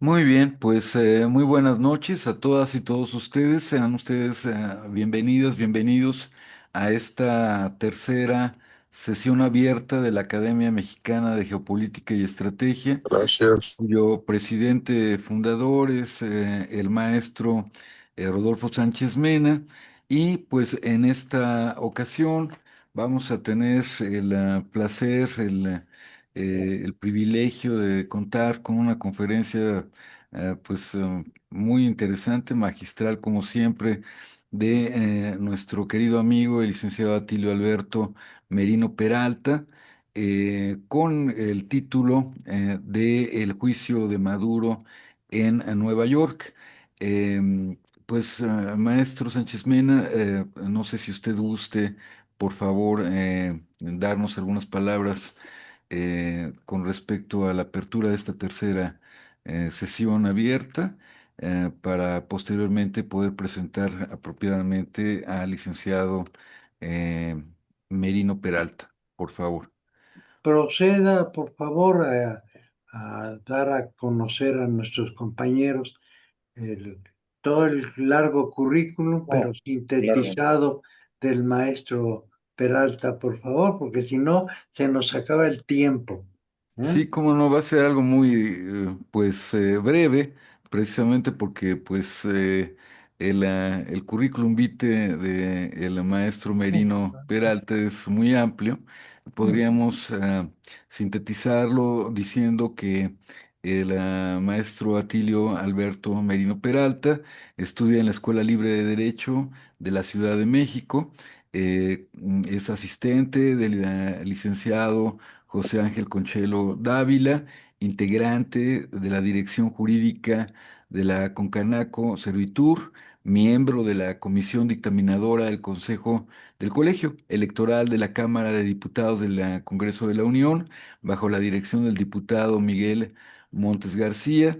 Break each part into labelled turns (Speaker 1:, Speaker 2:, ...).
Speaker 1: Muy bien, pues muy buenas noches a todas y todos ustedes. Sean ustedes bienvenidas, bienvenidos a esta tercera sesión abierta de la Academia Mexicana de Geopolítica y Estrategia,
Speaker 2: Gracias.
Speaker 1: cuyo presidente fundador es el maestro Rodolfo Sánchez Mena. Y pues en esta ocasión vamos a tener el placer, el privilegio de contar con una conferencia muy interesante, magistral como siempre, de nuestro querido amigo, el licenciado Atilio Alberto Merino Peralta, con el título de El juicio de Maduro en Nueva York. Maestro Sánchez Mena, no sé si usted guste, por favor, darnos algunas palabras con respecto a la apertura de esta tercera sesión abierta, para posteriormente poder presentar apropiadamente al licenciado eh, Merino Peralta, por favor.
Speaker 2: Proceda, por favor, a dar a conocer a nuestros compañeros el- todo el largo currículum, pero
Speaker 1: Oh, claro.
Speaker 2: sintetizado del maestro Peralta, por favor, porque si no, se nos acaba el tiempo. ¿Eh?
Speaker 1: Sí, como no, va a ser algo muy, breve, precisamente porque, el currículum vitae de el maestro Merino Peralta es muy amplio. Podríamos sintetizarlo diciendo que el maestro Atilio Alberto Merino Peralta estudia en la Escuela Libre de Derecho de la Ciudad de México. Es asistente del licenciado José Ángel Conchelo Dávila, integrante de la Dirección Jurídica de la Concanaco Servitur, miembro de la Comisión Dictaminadora del Consejo del Colegio Electoral de la Cámara de Diputados del Congreso de la Unión, bajo la dirección del diputado Miguel Montes García,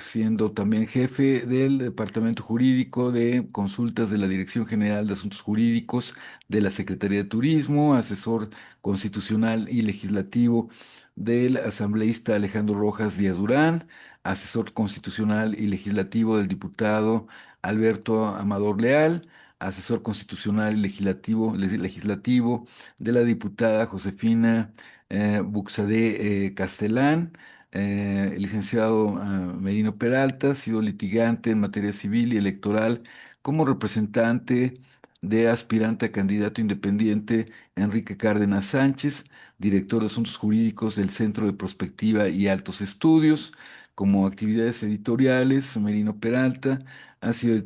Speaker 1: siendo también jefe del Departamento Jurídico de Consultas de la Dirección General de Asuntos Jurídicos de la Secretaría de Turismo, asesor constitucional y legislativo del asambleísta Alejandro Rojas Díaz Durán, asesor constitucional y legislativo del diputado Alberto Amador Leal, asesor constitucional y legislativo de la diputada Josefina Buxadé Castelán. El licenciado Merino Peralta ha sido litigante en materia civil y electoral como representante de aspirante a candidato independiente Enrique Cárdenas Sánchez, director de Asuntos Jurídicos del Centro de Prospectiva y Altos Estudios. Como actividades editoriales, Merino Peralta ha sido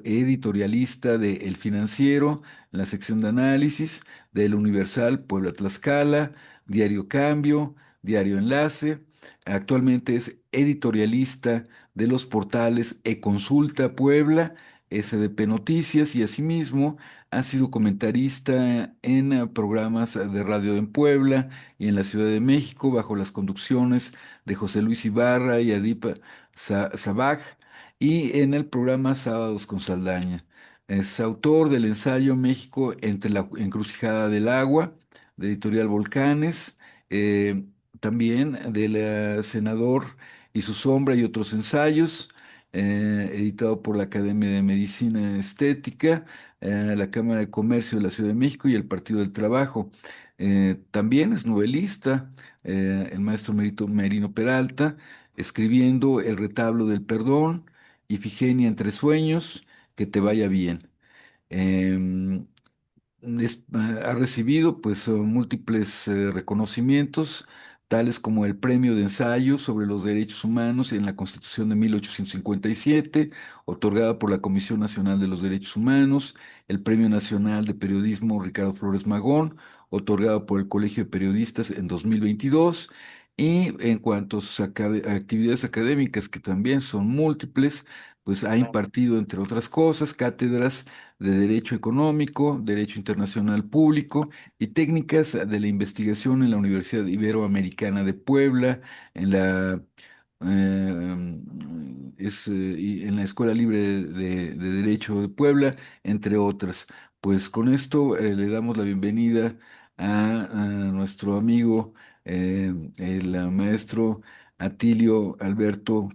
Speaker 1: editorialista de El Financiero, en la sección de análisis, de El Universal, Puebla Tlaxcala, Diario Cambio, Diario Enlace. Actualmente es editorialista de los portales eConsulta Puebla, SDP Noticias, y asimismo ha sido comentarista en programas de radio en Puebla y en la Ciudad de México bajo las conducciones de José Luis Ibarra y Adip Sabaj, y en el programa Sábados con Saldaña. Es autor del ensayo México entre la encrucijada del agua, de Editorial Volcanes, eh, también del Senador y su sombra y otros ensayos, editado por la Academia de Medicina Estética, la Cámara de Comercio de la Ciudad de México y el Partido del Trabajo. También es novelista, el maestro Merino Peralta, escribiendo El retablo del perdón, Ifigenia entre sueños, que te vaya bien. Em, Ha recibido múltiples reconocimientos, tales como el Premio de Ensayo sobre los Derechos Humanos en la Constitución de 1857, otorgado por la Comisión Nacional de los Derechos Humanos, el Premio Nacional de Periodismo Ricardo Flores Magón, otorgado por el Colegio de Periodistas en 2022. Y en cuanto a sus actividades académicas, que también son múltiples, pues ha impartido, entre otras cosas, cátedras de Derecho Económico, Derecho Internacional Público y Técnicas de la Investigación en la Universidad Iberoamericana de Puebla, en y en la Escuela Libre de Derecho de Puebla, entre otras. Pues con esto le damos la bienvenida a nuestro amigo, el maestro Atilio Alberto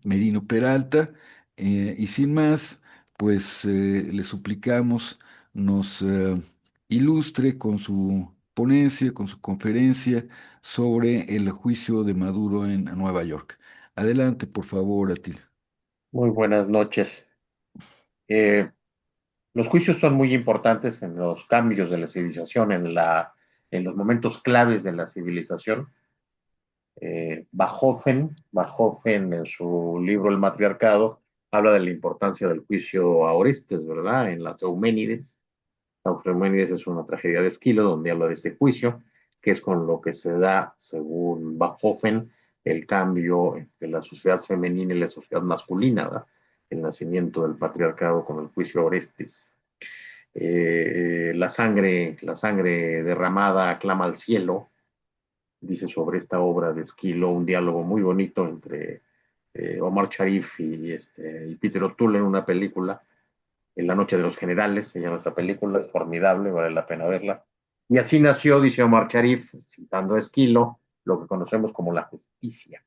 Speaker 1: Merino Peralta. Y sin más, pues le suplicamos nos ilustre con su ponencia, con su conferencia sobre el juicio de Maduro en Nueva York. Adelante, por favor, Atilio.
Speaker 3: Muy buenas noches. Eh, los juicios son muy importantes en los cambios de la civilización, en los momentos claves de la civilización. Bachofen, en su libro El Matriarcado, habla de la importancia del juicio a Orestes, ¿verdad? En las Euménides. La Euménides es una tragedia de Esquilo donde habla de este juicio, que es con lo que se da, según Bachofen, el cambio entre la sociedad femenina y la sociedad masculina, ¿verdad? El nacimiento del patriarcado con el juicio a Orestes. La sangre derramada clama al cielo, dice sobre esta obra de Esquilo, un diálogo muy bonito entre Omar Sharif y Peter O'Toole en una película, En la noche de los generales, se llama esa película, es formidable, vale la pena verla. Y así nació, dice Omar Sharif, citando a Esquilo, lo que conocemos como la justicia.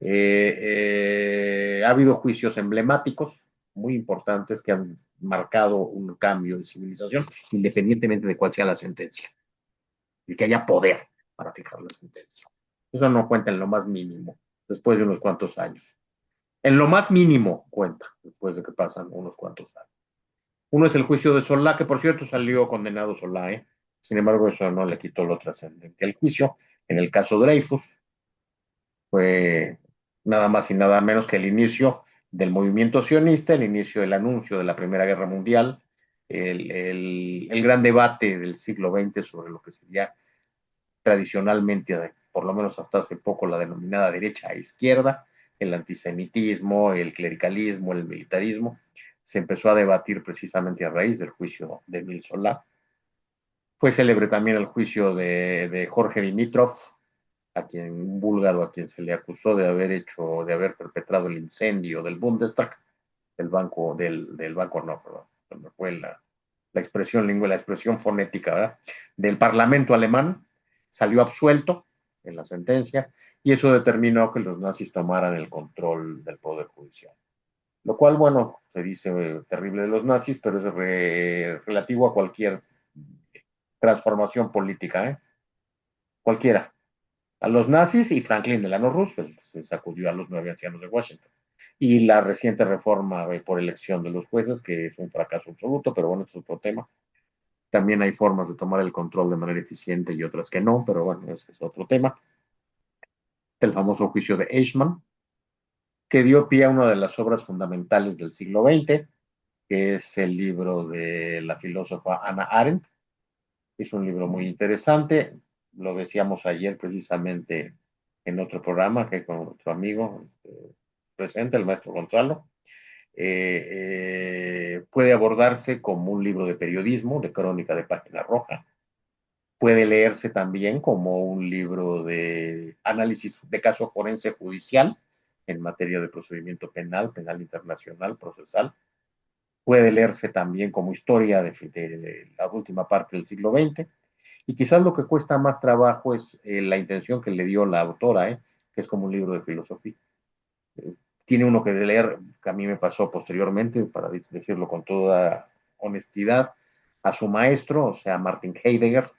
Speaker 3: Ha habido juicios emblemáticos muy importantes que han marcado un cambio de civilización, independientemente de cuál sea la sentencia, y que haya poder para fijar la sentencia. Eso no cuenta en lo más mínimo, después de unos cuantos años. En lo más mínimo cuenta, después de que pasan unos cuantos años. Uno es el juicio de Solá, que por cierto salió condenado Solá, ¿eh? Sin embargo, eso no le quitó lo trascendente al juicio. En el caso Dreyfus, fue nada más y nada menos que el inicio del movimiento sionista, el inicio del anuncio de la Primera Guerra Mundial, el gran debate del siglo XX sobre lo que sería tradicionalmente, por lo menos hasta hace poco, la denominada derecha a izquierda, el antisemitismo, el clericalismo, el militarismo, se empezó a debatir precisamente a raíz del juicio de Emil Solá. Fue célebre también el juicio de Jorge Dimitrov, un búlgaro a quien se le acusó de haber perpetrado el incendio del Bundestag, del banco no, perdón, fue la expresión lingüe, la expresión fonética, ¿verdad? Del Parlamento alemán, salió absuelto en la sentencia, y eso determinó que los nazis tomaran el control del Poder Judicial. Lo cual, bueno, se dice terrible de los nazis, pero es relativo a cualquier transformación política, ¿eh? Cualquiera. A los nazis y Franklin Delano Roosevelt se sacudió a los 9 ancianos de Washington. Y la reciente reforma por elección de los jueces, que es un fracaso absoluto, pero bueno, es otro tema. También hay formas de tomar el control de manera eficiente y otras que no, pero bueno, ese es otro tema. El famoso juicio de Eichmann, que dio pie a una de las obras fundamentales del siglo XX, que es el libro de la filósofa Hannah Arendt. Es un libro muy interesante, lo decíamos ayer precisamente en otro programa que con otro amigo presente, el maestro Gonzalo. Puede abordarse como un libro de periodismo, de crónica de página roja. Puede leerse también como un libro de análisis de caso forense judicial en materia de procedimiento penal, penal internacional, procesal. Puede leerse también como historia de la última parte del siglo XX. Y quizás lo que cuesta más trabajo es la intención que le dio la autora, que es como un libro de filosofía. Tiene uno que leer, que a mí me pasó posteriormente, para decirlo con toda honestidad, a su maestro, o sea, Martin Heidegger.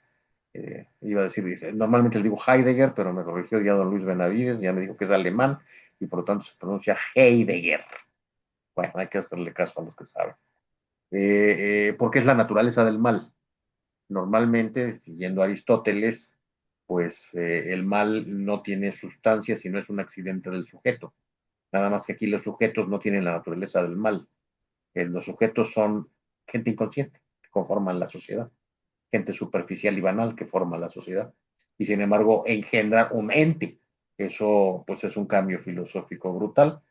Speaker 3: Iba a decir, normalmente le digo Heidegger, pero me corrigió ya don Luis Benavides, ya me dijo que es alemán y por lo tanto se pronuncia Heidegger. Bueno, hay que hacerle caso a los que saben. Porque es la naturaleza del mal. Normalmente, siguiendo a Aristóteles, pues el mal no tiene sustancia, sino es un accidente del sujeto. Nada más que aquí los sujetos no tienen la naturaleza del mal. Los sujetos son gente inconsciente que conforman la sociedad, gente superficial y banal que forma la sociedad. Y sin embargo, engendra un ente. Eso, pues, es un cambio filosófico brutal.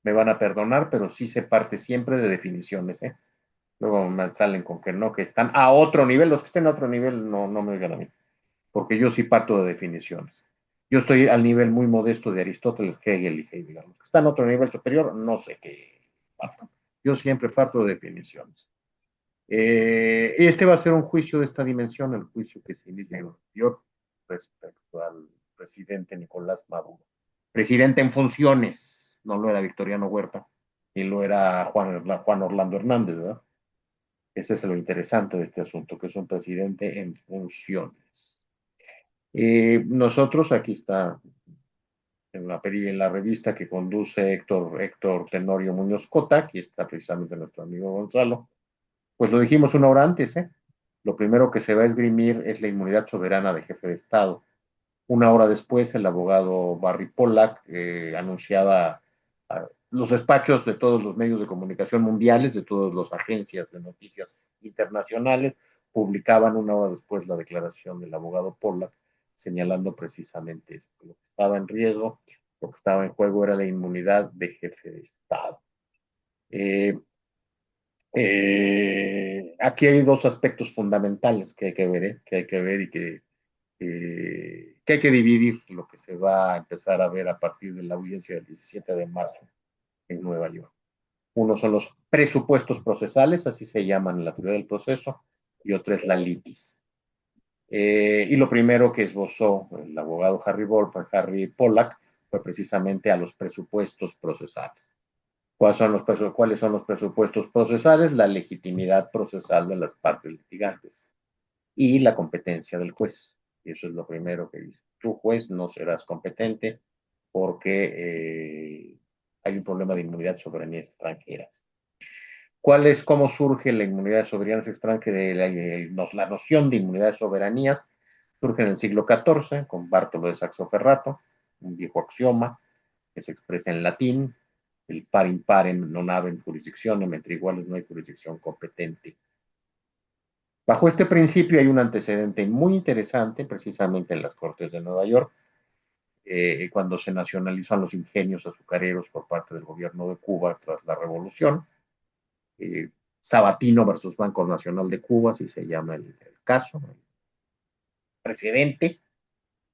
Speaker 3: Me van a perdonar, pero sí se parte siempre de definiciones, ¿eh? Luego me salen con que no, que están a otro nivel. Los que estén a otro nivel no me oigan a mí, porque yo sí parto de definiciones. Yo estoy al nivel muy modesto de Aristóteles, Hegel y Heidegger. Los que están a otro nivel superior, no sé qué partan. Yo siempre parto de definiciones. Este va a ser un juicio de esta dimensión, el juicio que se inicia en Nueva York respecto al presidente Nicolás Maduro. presidente en funciones, no lo era Victoriano Huerta, ni lo era Juan Orlando Hernández, ¿verdad? Ese es lo interesante de este asunto, que es un presidente en funciones. Nosotros, aquí está en la revista que conduce Héctor Tenorio Muñoz Cota, aquí está precisamente nuestro amigo Gonzalo, pues lo dijimos una hora antes, ¿eh? Lo primero que se va a esgrimir es la inmunidad soberana de jefe de Estado. Una hora después, el abogado Barry Pollack anunciaba los despachos de todos los medios de comunicación mundiales, de todas las agencias de noticias internacionales, publicaban una hora después la declaración del abogado Pollack, señalando precisamente eso, que lo que estaba en riesgo, lo que estaba en juego era la inmunidad de jefe de Estado. Aquí hay dos aspectos fundamentales que hay que ver, que hay que ver y que hay que dividir lo que se va a empezar a ver a partir de la audiencia del 17 de marzo en Nueva York. Uno son los presupuestos procesales, así se llaman en la teoría del proceso, y otro es la litis. Y lo primero que esbozó el abogado Harry Pollack fue precisamente a los presupuestos procesales. ¿Cuáles son los presupuestos procesales? La legitimidad procesal de las partes litigantes y la competencia del juez. Y eso es lo primero que dice. Tú, juez, no serás competente porque hay un problema de inmunidad de soberanía extranjeras. ¿Cómo surge la inmunidad de soberanías extranjeras? La noción de inmunidad de soberanías surge en el siglo XIV con Bartolo de Saxoferrato, un viejo axioma que se expresa en latín, el par imparem non habent jurisdictionem, entre iguales no hay jurisdicción competente. Bajo este principio hay un antecedente muy interesante, precisamente en las Cortes de Nueva York, cuando se nacionalizan los ingenios azucareros por parte del gobierno de Cuba tras la revolución. Sabatino versus Banco Nacional de Cuba, así se llama el caso, el precedente,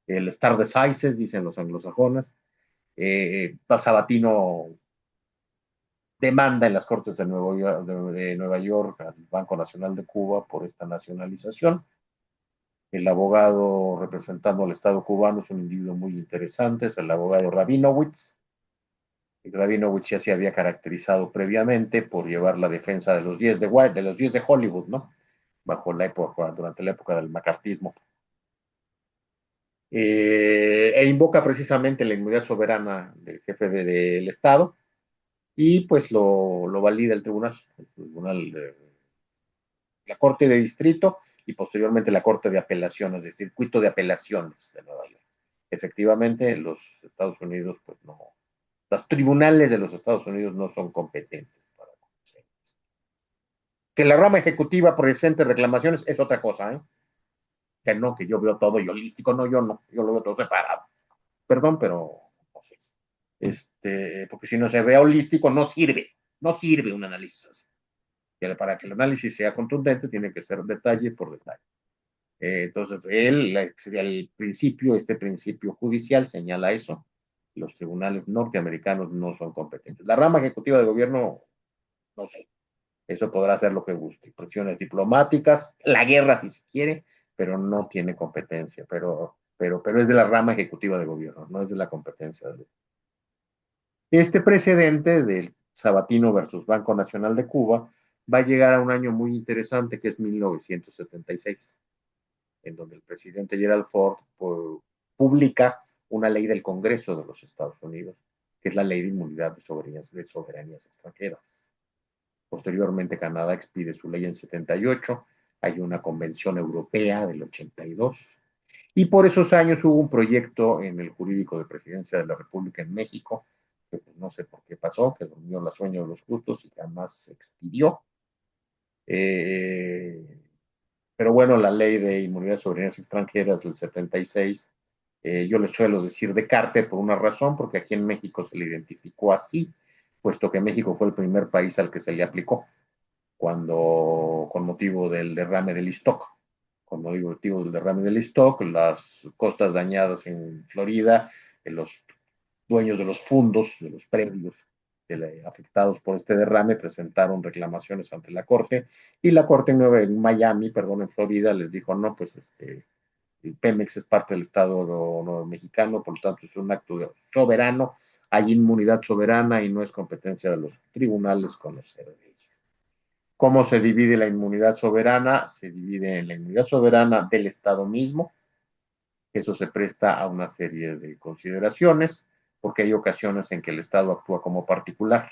Speaker 3: el Star Decisis, dicen los anglosajones. Sabatino demanda en las Cortes de Nueva York al Banco Nacional de Cuba por esta nacionalización. El abogado representando al Estado cubano es un individuo muy interesante, es el abogado Rabinowitz. Rabinowitz ya se había caracterizado previamente por llevar la defensa de los 10 de Hollywood, ¿no? Durante la época del macartismo. Invoca precisamente la inmunidad soberana del jefe del Estado y pues lo valida el tribunal la Corte de Distrito y posteriormente la Corte de Apelaciones, el Circuito de Apelaciones de Nueva York. Efectivamente, los Estados Unidos, pues no, los tribunales de los Estados Unidos no son competentes para conocer. Que la rama ejecutiva presente reclamaciones es otra cosa, ¿eh? Que no, que yo veo todo y holístico, no, yo lo veo todo separado. Perdón, pero no sé. Porque si no se ve holístico, no sirve un análisis así. Para que el análisis sea contundente, tiene que ser detalle por detalle. Entonces, este principio judicial señala eso. Los tribunales norteamericanos no son competentes. La rama ejecutiva de gobierno, no sé, eso podrá hacer lo que guste. Presiones diplomáticas, la guerra si se quiere, pero no tiene competencia. Pero es de la rama ejecutiva de gobierno, no es de la competencia de. Este precedente del Sabatino versus Banco Nacional de Cuba va a llegar a un año muy interesante que es 1976, en donde el presidente Gerald Ford publica una ley del Congreso de los Estados Unidos, que es la Ley de Inmunidad de Soberanías Extranjeras. Posteriormente, Canadá expide su ley en 78, hay una convención europea del 82, y por esos años hubo un proyecto en el jurídico de presidencia de la República en México, que pues, no sé por qué pasó, que durmió la sueño de los justos y jamás se expidió. Pero bueno, la ley de inmunidad de soberanías extranjeras del 76, yo le suelo decir de Carter por una razón, porque aquí en México se le identificó así, puesto que México fue el primer país al que se le aplicó con motivo del derrame del Iztoc. Con motivo del derrame del Iztoc, las costas dañadas en Florida, los dueños de los fondos, de los predios afectados por este derrame, presentaron reclamaciones ante la Corte y la Corte en Miami, perdón, en Florida, les dijo, no, pues Pemex es parte del Estado mexicano, por lo tanto es un acto soberano, hay inmunidad soberana y no es competencia de los tribunales conocer de ello. ¿Cómo se divide la inmunidad soberana? Se divide en la inmunidad soberana del Estado mismo, eso se presta a una serie de consideraciones, porque hay ocasiones en que el Estado actúa como particular.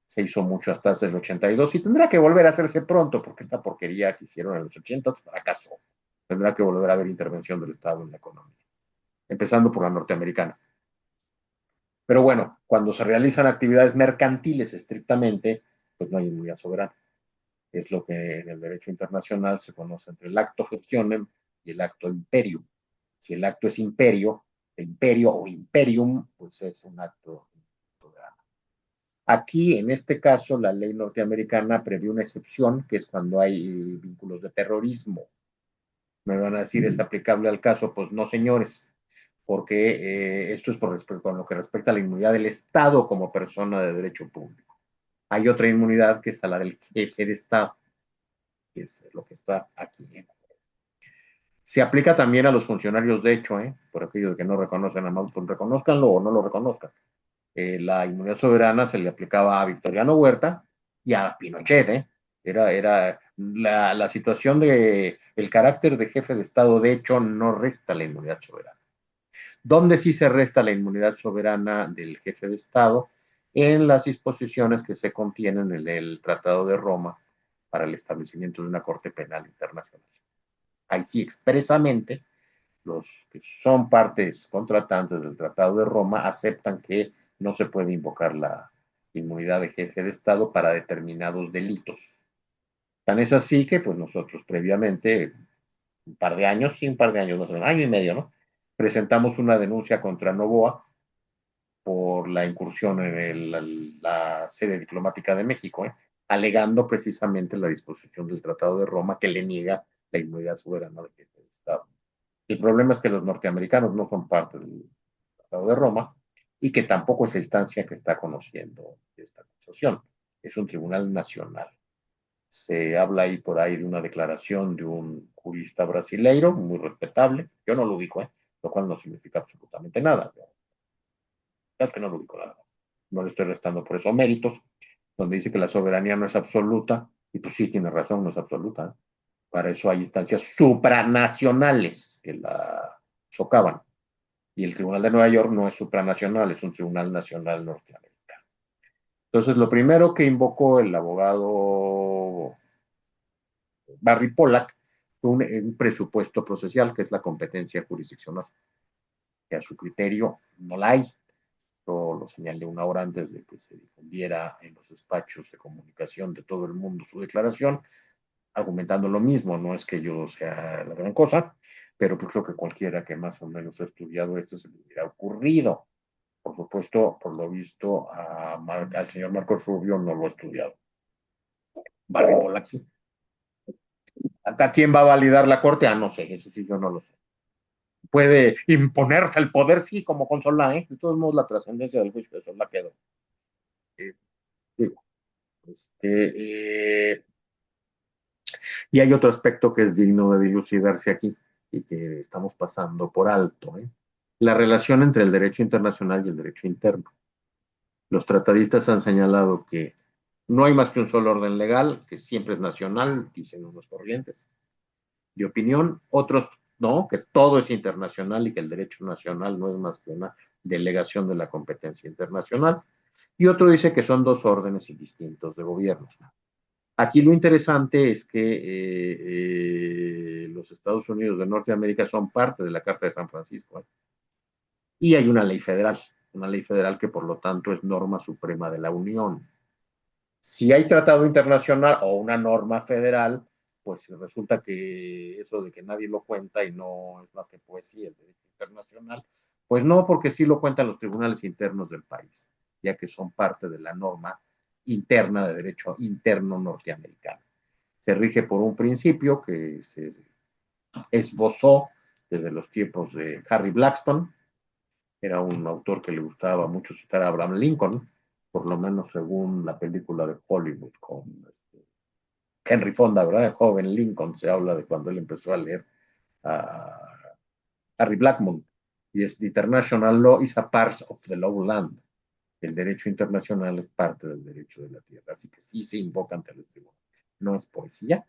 Speaker 3: Se hizo mucho hasta el 82 y tendrá que volver a hacerse pronto, porque esta porquería que hicieron en los 80 fracasó. Tendrá que volver a haber intervención del Estado en la economía, empezando por la norteamericana. Pero bueno, cuando se realizan actividades mercantiles estrictamente, pues no hay inmunidad soberana. Es lo que en el derecho internacional se conoce entre el acto gestionem y el acto imperium. Si el acto es imperio, el imperio o imperium, pues es un acto soberano. Aquí, en este caso, la ley norteamericana prevé una excepción, que es cuando hay vínculos de terrorismo. Me van a decir, ¿es aplicable al caso? Pues no, señores, porque esto es con lo que respecta a la inmunidad del Estado como persona de derecho público. Hay otra inmunidad que es la del jefe de Estado, que es lo que está aquí. Se aplica también a los funcionarios de hecho, por aquello de que no reconocen a Mauston, reconozcanlo o no lo reconozcan. La inmunidad soberana se le aplicaba a Victoriano Huerta y a Pinochet. Era la situación de el carácter de jefe de Estado, de hecho, no resta la inmunidad soberana. ¿Dónde sí se resta la inmunidad soberana del jefe de Estado? En las disposiciones que se contienen en el Tratado de Roma para el establecimiento de una Corte Penal Internacional. Ahí sí expresamente los que son partes contratantes del Tratado de Roma aceptan que no se puede invocar la inmunidad de jefe de Estado para determinados delitos. Tan es así que pues nosotros previamente, un par de años, sí, un par de años, no sé, un año y medio, ¿no? Presentamos una denuncia contra Novoa por la incursión en la sede diplomática de México, alegando precisamente la disposición del Tratado de Roma que le niega la inmunidad soberana del jefe de Estado. El problema es que los norteamericanos no son parte del Tratado de Roma y que tampoco es la instancia que está conociendo esta acusación. Es un tribunal nacional. Se habla ahí por ahí de una declaración de un jurista brasileiro, muy respetable. Yo no lo ubico, lo cual no significa absolutamente nada. Es que no lo ubico nada más. No le estoy restando por eso méritos, donde dice que la soberanía no es absoluta, y pues sí, tiene razón, no es absoluta. Para eso hay instancias supranacionales que la socavan. Y el Tribunal de Nueva York no es supranacional, es un tribunal nacional norteamericano. Entonces, lo primero que invocó el abogado Barry Pollack fue un presupuesto procesal, que es la competencia jurisdiccional, que a su criterio no la hay. Yo lo señalé una hora antes de que se difundiera en los despachos de comunicación de todo el mundo su declaración, argumentando lo mismo. No es que yo sea la gran cosa, pero pues creo que cualquiera que más o menos ha estudiado esto se le hubiera ocurrido. Por supuesto, por lo visto, al señor Marcos Rubio no lo ha estudiado. Barry Pollack sí. ¿A quién va a validar la corte? No sé, eso sí yo no lo sé. Puede imponerse el poder, sí, como con Solá, De todos modos, la trascendencia del juicio de Solá quedó. Digo, y hay otro aspecto que es digno de dilucidarse aquí y que estamos pasando por alto, la relación entre el derecho internacional y el derecho interno. Los tratadistas han señalado que no hay más que un solo orden legal, que siempre es nacional, dicen unos corrientes de opinión, otros no, que todo es internacional y que el derecho nacional no es más que una delegación de la competencia internacional, y otro dice que son dos órdenes distintos de gobierno. Aquí lo interesante es que los Estados Unidos de Norteamérica son parte de la Carta de San Francisco, y hay una ley federal que por lo tanto es norma suprema de la Unión. Si hay tratado internacional o una norma federal, pues resulta que eso de que nadie lo cuenta y no es más que poesía el derecho internacional, pues no, porque sí lo cuentan los tribunales internos del país, ya que son parte de la norma interna de derecho interno norteamericano. Se rige por un principio que se esbozó desde los tiempos de Harry Blackstone. Era un autor que le gustaba mucho citar a Abraham Lincoln, por lo menos según la película de Hollywood con Henry Fonda, ¿verdad? El joven Lincoln, se habla de cuando él empezó a leer a Harry Blackmun, y es: The International Law is a part of the law land. El derecho internacional es parte del derecho de la tierra, así que sí se invoca ante los tribunales, no es poesía.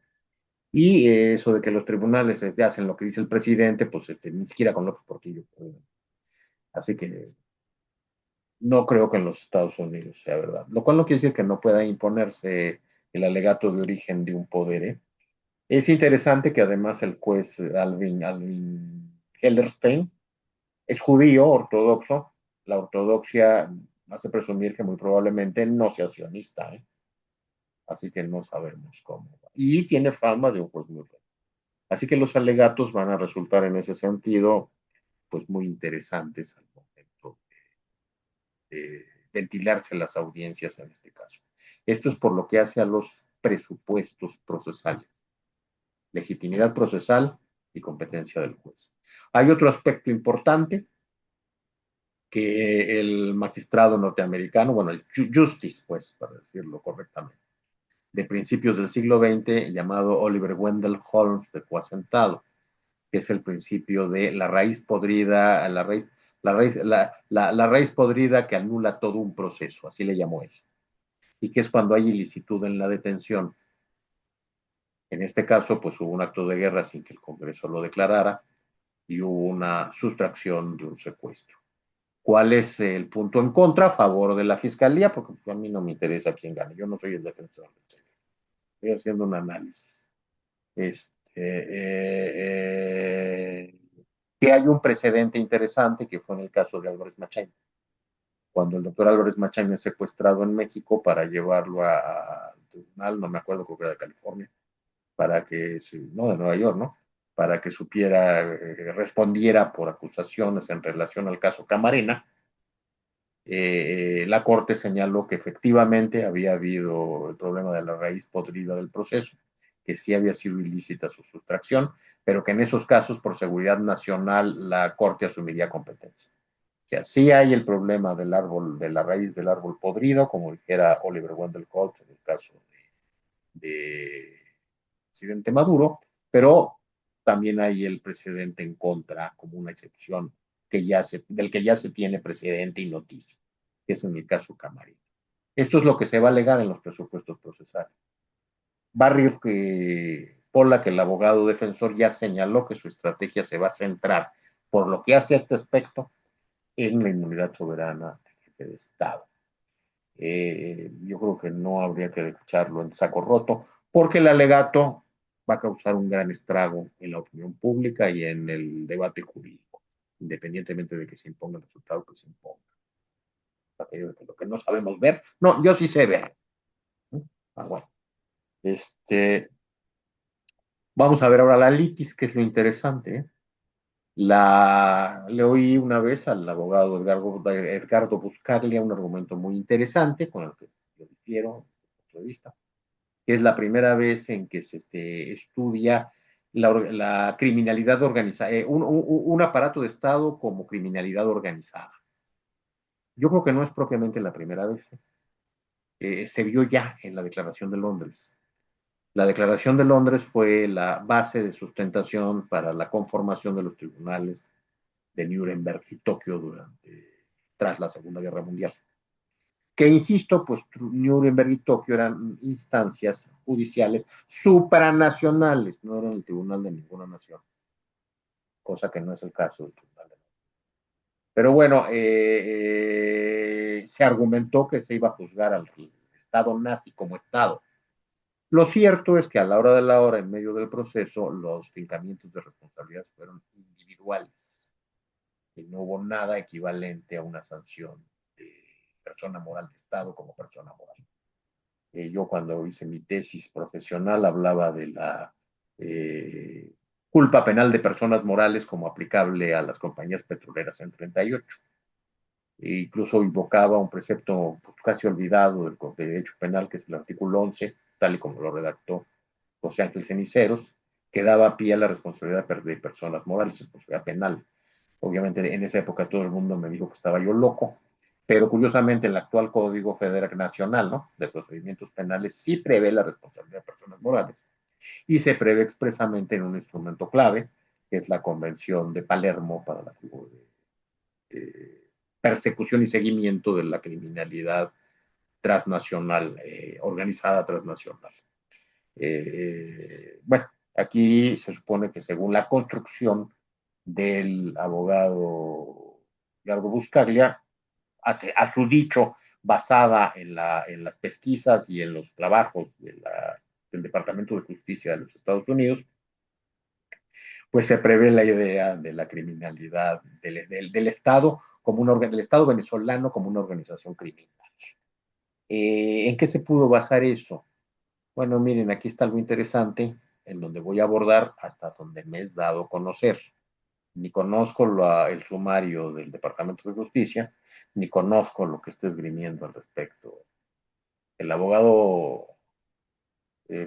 Speaker 3: Y eso de que los tribunales hacen lo que dice el presidente, pues ni siquiera con López Portillo. Así que no creo que en los Estados Unidos sea verdad. Lo cual no quiere decir que no pueda imponerse el alegato de origen de un poder. Es interesante que además el juez Alvin Helderstein es judío ortodoxo. La ortodoxia hace presumir que muy probablemente no sea sionista, ¿eh? Así que no sabemos cómo. Y tiene fama de un juez muy bueno. Así que los alegatos van a resultar en ese sentido, pues muy interesantes al momento de ventilarse las audiencias en este caso. Esto es por lo que hace a los presupuestos procesales: legitimidad procesal y competencia del juez. Hay otro aspecto importante que el magistrado norteamericano, bueno, el Justice, pues, para decirlo correctamente, de principios del siglo XX, llamado Oliver Wendell Holmes, dejó asentado, que es el principio de la raíz podrida, la raíz podrida que anula todo un proceso, así le llamó él, y que es cuando hay ilicitud en la detención. En este caso, pues hubo un acto de guerra sin que el Congreso lo declarara y hubo una sustracción de un secuestro. ¿Cuál es el punto en contra a favor de la fiscalía? Porque a mí no me interesa quién gane, yo no soy el defensor, estoy haciendo un análisis. Que hay un precedente interesante que fue en el caso de Álvarez Machain. Cuando el doctor Álvarez Machain es secuestrado en México para llevarlo al tribunal, no me acuerdo, creo que era de California, para que, no, de Nueva York, ¿no? Para que supiera, respondiera por acusaciones en relación al caso Camarena. La Corte señaló que efectivamente había habido el problema de la raíz podrida del proceso, que sí había sido ilícita su sustracción, pero que en esos casos, por seguridad nacional, la Corte asumiría competencia. Que así hay el problema del árbol, de la raíz del árbol podrido, como dijera Oliver Wendell Holmes en el caso de presidente Maduro, pero también hay el precedente en contra como una excepción del que ya se tiene precedente y noticia, que es en el caso Camarena. Esto es lo que se va a alegar en los presupuestos procesales. Barrio Pola, que el abogado defensor ya señaló que su estrategia se va a centrar, por lo que hace a este aspecto, en la inmunidad soberana del jefe de Estado. Yo creo que no habría que echarlo en saco roto, porque el alegato va a causar un gran estrago en la opinión pública y en el debate jurídico, independientemente de que se imponga el resultado que se imponga. Lo que no sabemos ver, no, yo sí sé ver. Bueno, vamos a ver ahora la litis, que es lo interesante, ¿eh? Le oí una vez al abogado Edgardo Buscaglia un argumento muy interesante con el que yo difiero, desde mi punto de vista, que es la primera vez en que se estudia la criminalidad organizada, un aparato de Estado como criminalidad organizada. Yo creo que no es propiamente la primera vez. Se vio ya en la Declaración de Londres. La Declaración de Londres fue la base de sustentación para la conformación de los tribunales de Nuremberg y Tokio tras la Segunda Guerra Mundial. Que insisto, pues Nuremberg y Tokio eran instancias judiciales supranacionales, no eran el tribunal de ninguna nación, cosa que no es el caso del tribunal de Nuremberg. Pero bueno, se argumentó que se iba a juzgar al Estado nazi como Estado. Lo cierto es que a la hora de la hora, en medio del proceso, los fincamientos de responsabilidades fueron individuales y no hubo nada equivalente a una sanción de persona moral de Estado como persona moral. Yo cuando hice mi tesis profesional hablaba de la culpa penal de personas morales como aplicable a las compañías petroleras en 38. E incluso invocaba un precepto pues, casi olvidado del derecho penal, que es el artículo 11, tal y como lo redactó José Ángel Ceniceros, que daba pie a la responsabilidad de personas morales, responsabilidad penal. Obviamente en esa época todo el mundo me dijo que estaba yo loco, pero curiosamente el actual Código Federal Nacional, ¿no?, de Procedimientos Penales sí prevé la responsabilidad de personas morales y se prevé expresamente en un instrumento clave, que es la Convención de Palermo para la persecución y seguimiento de la criminalidad transnacional, organizada transnacional. Bueno, aquí se supone que según la construcción del abogado Gardo Buscaglia, a su dicho, basada en las pesquisas y en los trabajos del Departamento de Justicia de los Estados Unidos, pues se prevé la idea de la criminalidad del Estado del Estado venezolano como una organización criminal. ¿En qué se pudo basar eso? Bueno, miren, aquí está algo interesante en donde voy a abordar hasta donde me es dado conocer. Ni conozco el sumario del Departamento de Justicia, ni conozco lo que está esgrimiendo al respecto el abogado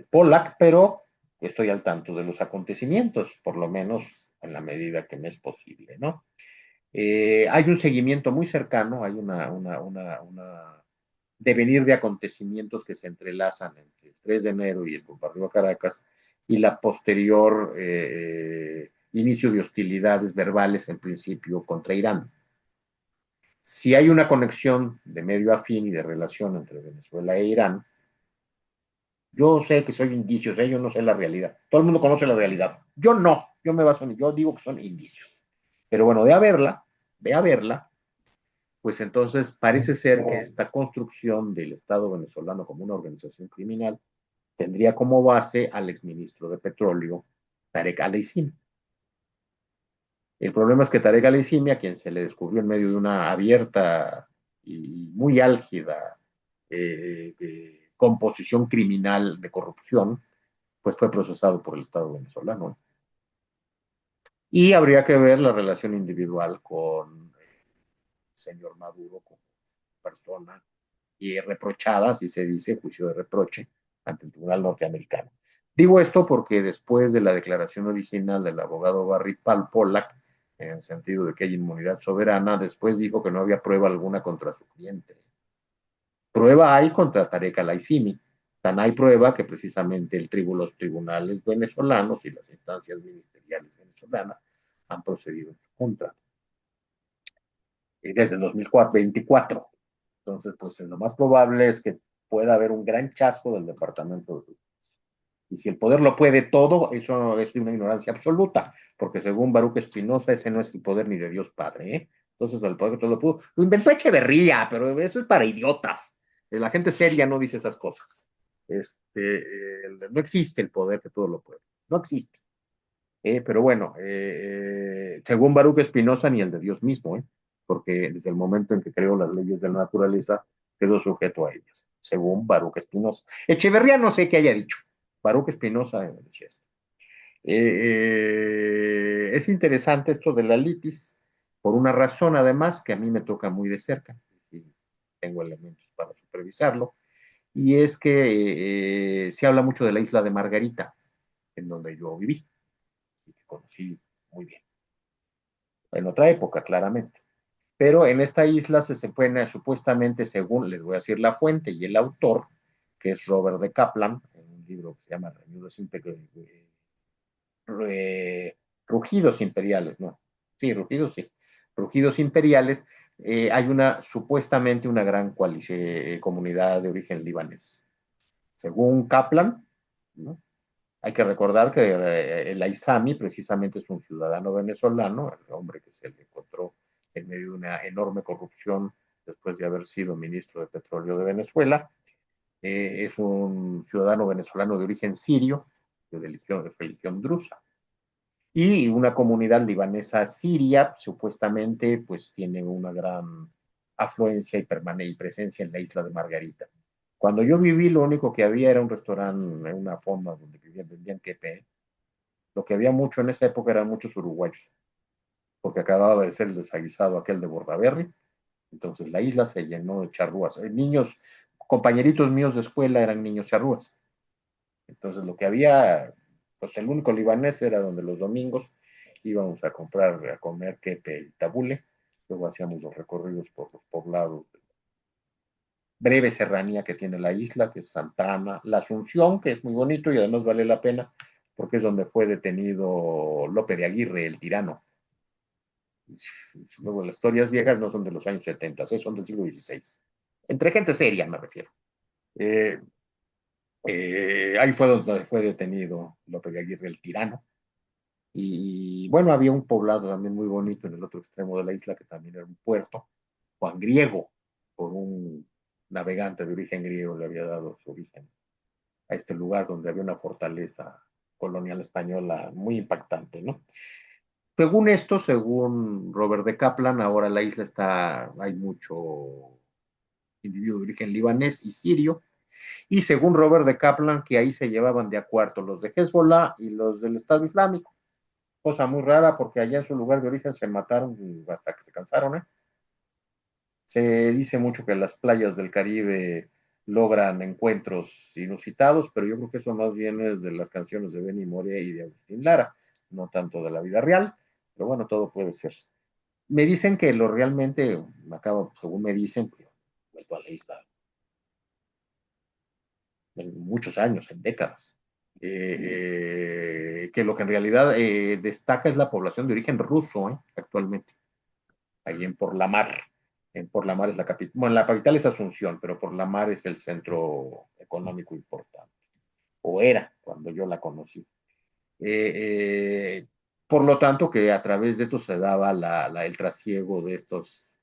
Speaker 3: Pollack, pero estoy al tanto de los acontecimientos, por lo menos en la medida que me es posible, ¿no? Hay un seguimiento muy cercano, hay una devenir de acontecimientos que se entrelazan entre el 3 de enero y el bombardeo a Caracas y la posterior inicio de hostilidades verbales en principio contra Irán. Si hay una conexión de medio afín y de relación entre Venezuela e Irán, yo sé que soy indicios, yo no sé la realidad. Todo el mundo conoce la realidad. Yo no, yo me baso en, yo digo que son indicios. Pero bueno, de haberla, pues entonces parece ser que esta construcción del Estado venezolano como una organización criminal tendría como base al exministro de Petróleo, Tarek Al-Haythami. El problema es que Tarek Al-Haythami, a quien se le descubrió en medio de una abierta y muy álgida composición criminal de corrupción, pues fue procesado por el Estado venezolano. Y habría que ver la relación individual con el señor Maduro como persona y reprochada, así se dice, juicio de reproche ante el Tribunal Norteamericano. Digo esto porque después de la declaración original del abogado Barry Pollack, en el sentido de que hay inmunidad soberana, después dijo que no había prueba alguna contra su cliente. Prueba hay contra Tarek Al-Haythami. Tan hay prueba que precisamente los tribunales venezolanos y las instancias ministeriales venezolanas han procedido en su contra. Desde el 2024. Entonces, pues lo más probable es que pueda haber un gran chasco del Departamento de Justicia. Y si el poder lo puede todo, eso es de una ignorancia absoluta, porque según Baruch Espinosa, ese no es el poder ni de Dios Padre, ¿eh? Entonces, el poder que todo lo pudo, lo inventó Echeverría, pero eso es para idiotas. La gente seria no dice esas cosas. No existe el poder que todo lo puede. No existe. Pero bueno, según Baruch Espinosa, ni el de Dios mismo, porque desde el momento en que creó las leyes de la naturaleza, quedó sujeto a ellas, según Baruch Espinosa. Echeverría no sé qué haya dicho. Baruch Espinosa decía esto. Es interesante esto de la litis, por una razón además que a mí me toca muy de cerca, y tengo elementos para supervisarlo, y es que se habla mucho de la isla de Margarita, en donde yo viví y que conocí muy bien. En otra época, claramente. Pero en esta isla se pone supuestamente, según les voy a decir la fuente y el autor, que es Robert de Kaplan, en un libro que se llama Rugidos Imperiales, ¿no? Sí, Rugidos, sí. Rugidos Imperiales, hay supuestamente una gran comunidad de origen libanés. Según Kaplan, ¿no? Hay que recordar que el Aizami precisamente es un ciudadano venezolano, el hombre que se le encontró en medio de una enorme corrupción después de haber sido ministro de Petróleo de Venezuela. Es un ciudadano venezolano de origen sirio, de religión drusa. Y una comunidad libanesa siria, supuestamente, pues tiene una gran afluencia y presencia en la isla de Margarita. Cuando yo viví, lo único que había era un restaurante, una fonda donde vendían quepe. Lo que había mucho en esa época eran muchos uruguayos, porque acababa de ser el desaguisado aquel de Bordaberry. Entonces la isla se llenó de charrúas. Niños, compañeritos míos de escuela eran niños charrúas. Entonces lo que había, pues el único libanés era donde los domingos íbamos a comprar, a comer quepe y tabule. Luego hacíamos los recorridos por los poblados de breve serranía que tiene la isla, que es Santa Ana, la Asunción, que es muy bonito y además vale la pena, porque es donde fue detenido Lope de Aguirre, el tirano. Luego, las historias viejas no son de los años 70, son del siglo XVI. Entre gente seria, me refiero. Eh, ahí fue donde fue detenido Lope de Aguirre, el tirano. Y bueno, había un poblado también muy bonito en el otro extremo de la isla, que también era un puerto, Juan Griego, por un navegante de origen griego, le había dado su origen a este lugar donde había una fortaleza colonial española muy impactante, ¿no? Según esto, según Robert de Kaplan, ahora la isla hay mucho individuo de origen libanés y sirio, y según Robert de Kaplan, que ahí se llevaban de acuerdo los de Hezbollah y los del Estado Islámico, cosa muy rara porque allá en su lugar de origen se mataron hasta que se cansaron, ¿eh? Se dice mucho que las playas del Caribe logran encuentros inusitados, pero yo creo que eso más bien es de las canciones de Benny Moré y de Agustín Lara, no tanto de la vida real, pero bueno, todo puede ser. Me dicen que lo realmente, según me dicen, pues, vuelto a la isla en muchos años, en décadas, que lo que en realidad destaca es la población de origen ruso, actualmente, ahí en Porlamar. En Porlamar es la capital, bueno, la capital es Asunción, pero Porlamar es el centro económico importante, o era cuando yo la conocí. Por lo tanto, que a través de esto se daba el trasiego de estos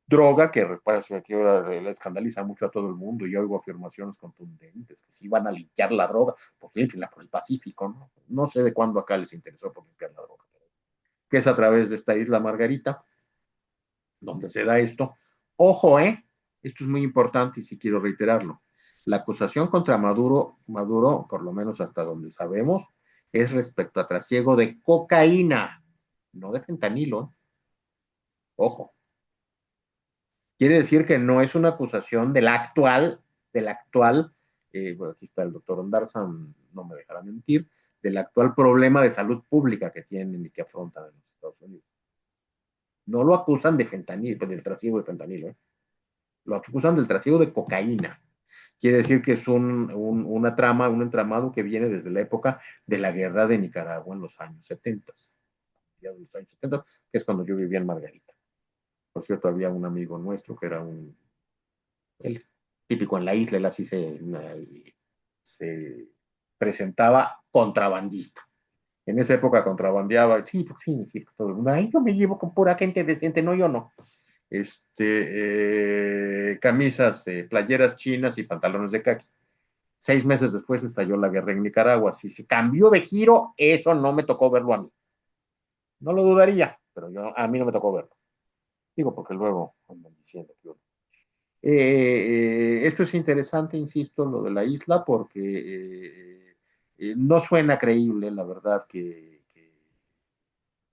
Speaker 3: droga que parece que ahora le escandaliza mucho a todo el mundo. Y oigo afirmaciones contundentes que si van a limpiar la droga, pues límpiala por el Pacífico, ¿no? No sé de cuándo acá les interesó por limpiar la droga, que es a través de esta isla Margarita, donde se da esto. Ojo, esto es muy importante y sí quiero reiterarlo. La acusación contra Maduro, por lo menos hasta donde sabemos, es respecto a trasiego de cocaína, no de fentanilo, ojo. Quiere decir que no es una acusación del actual, bueno, aquí está el doctor Ondarza, no me dejará mentir, del actual problema de salud pública que tienen y que afrontan en los Estados Unidos. No lo acusan de fentanilo, del trasiego de fentanilo, lo acusan del trasiego de cocaína. Quiere decir que es una trama, un entramado que viene desde la época de la guerra de Nicaragua en los años 70, ya de los años 70, que es cuando yo vivía en Margarita. Por cierto, había un amigo nuestro que era el típico en la isla, él así se presentaba contrabandista. En esa época contrabandeaba, sí, pues sí, sí, todo el mundo, ay, yo me llevo con pura gente decente, no, yo no. Camisas, playeras chinas y pantalones de caqui. 6 meses después estalló la guerra en Nicaragua. Si se cambió de giro, eso no me tocó verlo a mí. No lo dudaría, pero a mí no me tocó verlo. Digo, porque luego andan diciendo que esto es interesante, insisto, lo de la isla, porque no suena creíble, la verdad, que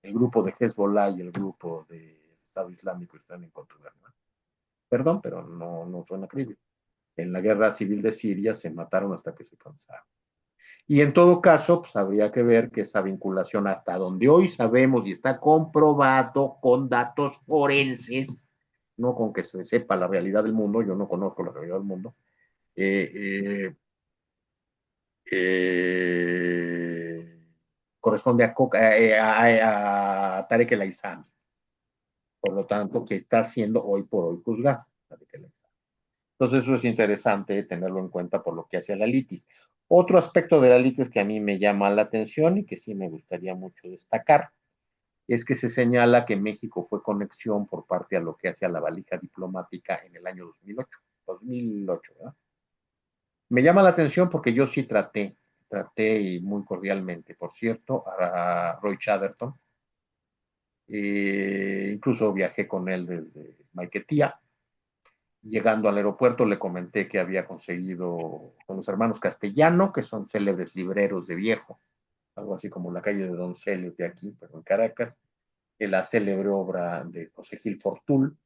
Speaker 3: el grupo de Hezbollah y el grupo de Estado Islámico están en contubernio. Perdón, pero no suena creíble. En la guerra civil de Siria se mataron hasta que se cansaron. Y en todo caso, pues habría que ver que esa vinculación, hasta donde hoy sabemos y está comprobado con datos forenses, no con que se sepa la realidad del mundo, yo no conozco la realidad del mundo, eh, eh, corresponde a Tarek El Aizami, por lo tanto, que está siendo hoy por hoy juzgado. Tarek El Aizami. Entonces eso es interesante tenerlo en cuenta por lo que hace a la litis. Otro aspecto de la litis que a mí me llama la atención y que sí me gustaría mucho destacar es que se señala que México fue conexión por parte a lo que hace a la valija diplomática en el año 2008. 2008, ¿verdad? Me llama la atención porque yo sí traté y muy cordialmente, por cierto, a Roy Chatterton. Incluso viajé con él desde Maiquetía. Llegando al aeropuerto le comenté que había conseguido con los hermanos Castellano, que son célebres libreros de viejo, algo así como la calle de Donceles de aquí, pero en Caracas, la célebre obra de José Gil Fortul,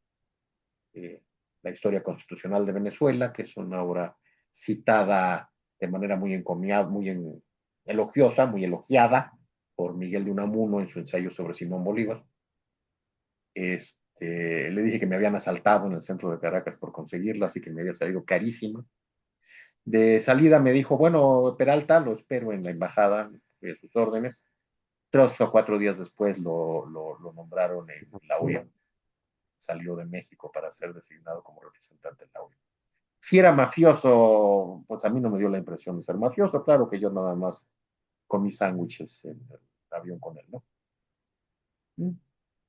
Speaker 3: eh, La historia constitucional de Venezuela, que es una obra citada de manera muy encomiada, elogiosa, muy elogiada por Miguel de Unamuno en su ensayo sobre Simón Bolívar. Le dije que me habían asaltado en el centro de Caracas por conseguirla, así que me había salido carísima. De salida me dijo, bueno, Peralta, lo espero en la embajada, a sus órdenes. 3 o 4 días después lo nombraron en la OEA. Salió de México para ser designado como representante en la OEA. Si era mafioso, pues a mí no me dio la impresión de ser mafioso. Claro que yo nada más comí sándwiches en el avión con él, ¿no?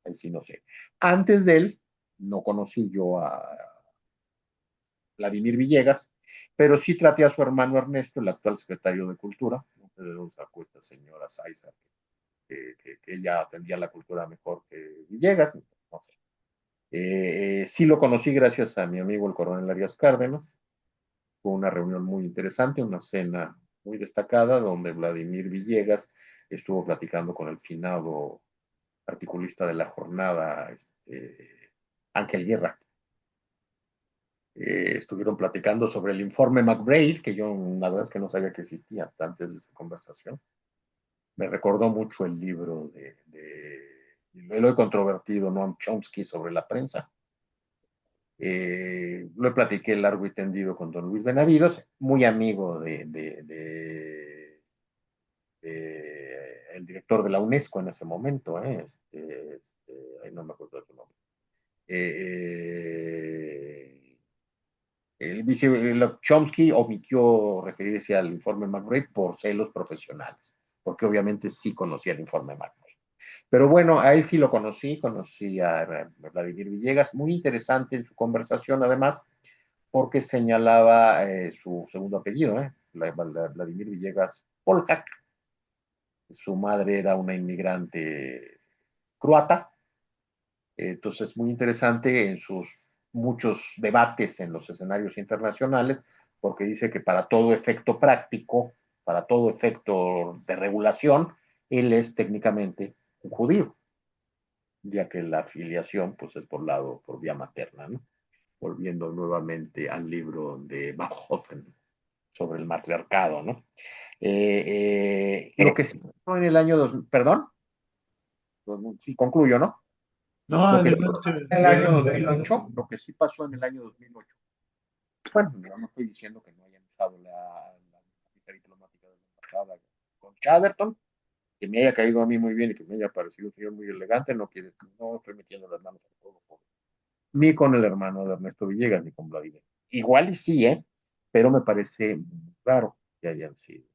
Speaker 3: Ahí sí no sé. Antes de él, no conocí yo a Vladimir Villegas, pero sí traté a su hermano Ernesto, el actual secretario de Cultura. No sé de dónde sacó esta señora Saiza, que ella atendía la cultura mejor que Villegas. No sé. Sí lo conocí gracias a mi amigo el coronel Arias Cárdenas. Fue una reunión muy interesante, una cena muy destacada, donde Vladimir Villegas estuvo platicando con el finado articulista de la jornada, Ángel Guerra. Estuvieron platicando sobre el informe McBride, que yo la verdad es que no sabía que existía hasta antes de esa conversación. Me recordó mucho el libro lo he controvertido, Noam Chomsky, sobre la prensa. Lo platiqué largo y tendido con don Luis Benavides, muy amigo el director de la UNESCO en ese momento, no me acuerdo de su nombre. Chomsky omitió referirse al informe McBride por celos profesionales, porque obviamente sí conocía el informe McBride. Pero bueno, a él sí lo conocí a Vladimir Villegas, muy interesante en su conversación además, porque señalaba su segundo apellido, Vladimir Villegas Polak. Su madre era una inmigrante croata, entonces muy interesante en sus muchos debates en los escenarios internacionales, porque dice que para todo efecto práctico, para todo efecto de regulación, él es técnicamente un judío, ya que la afiliación pues es por vía materna, ¿no? Volviendo nuevamente al libro de Van Hoffen sobre el matriarcado, ¿no? Lo que sí pasó en el año 2000, perdón, sí concluyo, ¿no?
Speaker 2: No,
Speaker 3: Lo que sí
Speaker 2: adelante,
Speaker 3: pasó en el año 2008, lo que sí pasó en el año 2008. Bueno, yo no estoy diciendo que no hayan usado la diplomática de la embajada con Chatterton, que me haya caído a mí muy bien y que me haya parecido un señor muy elegante, no estoy metiendo las manos en el fuego ni con el hermano de Ernesto Villegas, ni con Vladimir. Igual y sí, pero me parece raro que hayan sido,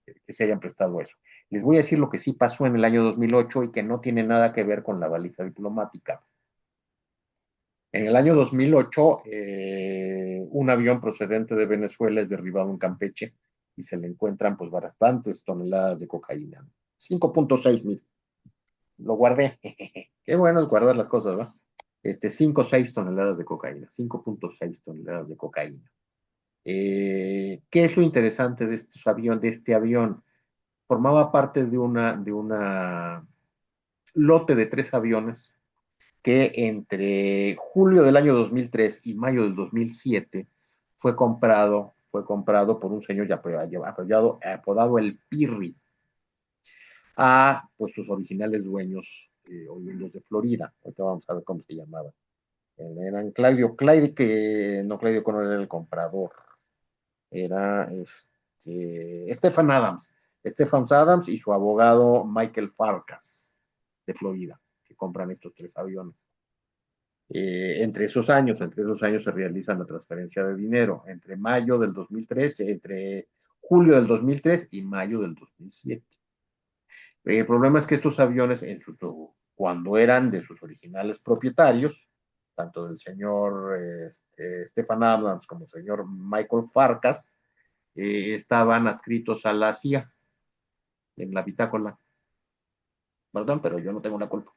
Speaker 3: que se hayan prestado eso. Les voy a decir lo que sí pasó en el año 2008 y que no tiene nada que ver con la valija diplomática. En el año 2008, un avión procedente de Venezuela es derribado en Campeche y se le encuentran pues bastantes toneladas de cocaína. 5.6 mil. Lo guardé. Qué bueno es guardar las cosas, ¿verdad? 5 o 6 toneladas de cocaína. 5.6 toneladas de cocaína. ¿Qué es lo interesante de este avión? Formaba parte de una lote de 3 aviones que entre julio del año 2003 y mayo del 2007 fue comprado por un señor ya apodado el Pirri a pues, sus originales dueños, oriundos de Florida. Ahorita vamos a ver cómo se llamaban. Eran Claudio Conor era el comprador. Era Stephen Adams. Stephen Adams y su abogado Michael Farkas, de Florida, que compran estos 3 aviones. Entre esos años se realiza la transferencia de dinero, entre julio del 2003 y mayo del 2007. El problema es que estos aviones, cuando eran de sus originales propietarios, tanto del señor Stefan Adams como del señor Michael Farkas, estaban adscritos a la CIA en la bitácora, perdón, pero yo no tengo la culpa.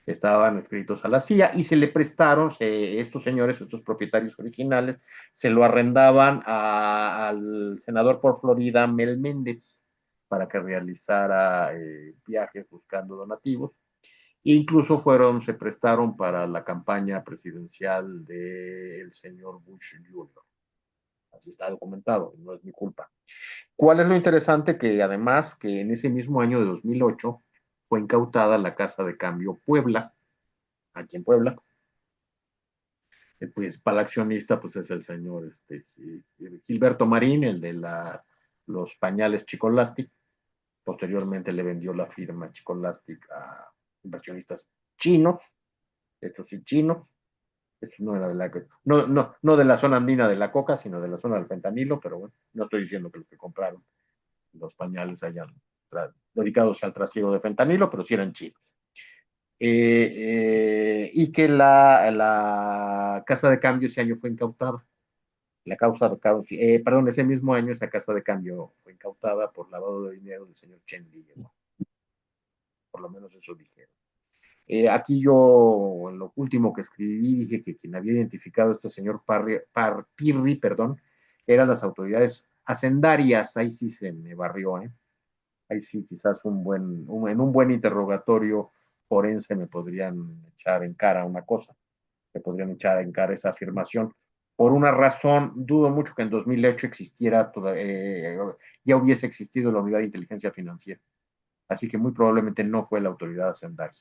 Speaker 3: Estaban adscritos a la CIA y se le prestaron, estos señores, estos propietarios originales, se lo arrendaban al senador por Florida, Mel Méndez, para que realizara viajes buscando donativos. E incluso se prestaron para la campaña presidencial del señor Bush Jr. Así está documentado, no es mi culpa. ¿Cuál es lo interesante? Que además que en ese mismo año de 2008 fue incautada la Casa de Cambio Puebla, aquí en Puebla, Pues para el accionista, pues es el señor Gilberto Marín, el de los pañales Chicolastic. Posteriormente le vendió la firma Chicolastic a inversionistas chinos, estos sí chinos. Eso no era no de la zona andina de la coca, sino de la zona del fentanilo, pero bueno, no estoy diciendo que los que compraron los pañales hayan dedicados al trasiego de fentanilo, pero sí eran chinos. Y que la casa de cambio ese año fue incautada. La causa de cambio, perdón, ese mismo año esa casa de cambio fue incautada por lavado de dinero del señor Chen Li. Por lo menos eso dijeron. Aquí yo, en lo último que escribí, dije que quien había identificado a este señor Pirri, perdón, eran las autoridades hacendarias. Ahí sí se me barrió, ¿eh? Ahí sí quizás en un buen interrogatorio forense me podrían echar en cara una cosa, me podrían echar en cara esa afirmación. Por una razón, dudo mucho que en 2008 ya hubiese existido la unidad de inteligencia financiera. Así que muy probablemente no fue la autoridad hacendaria.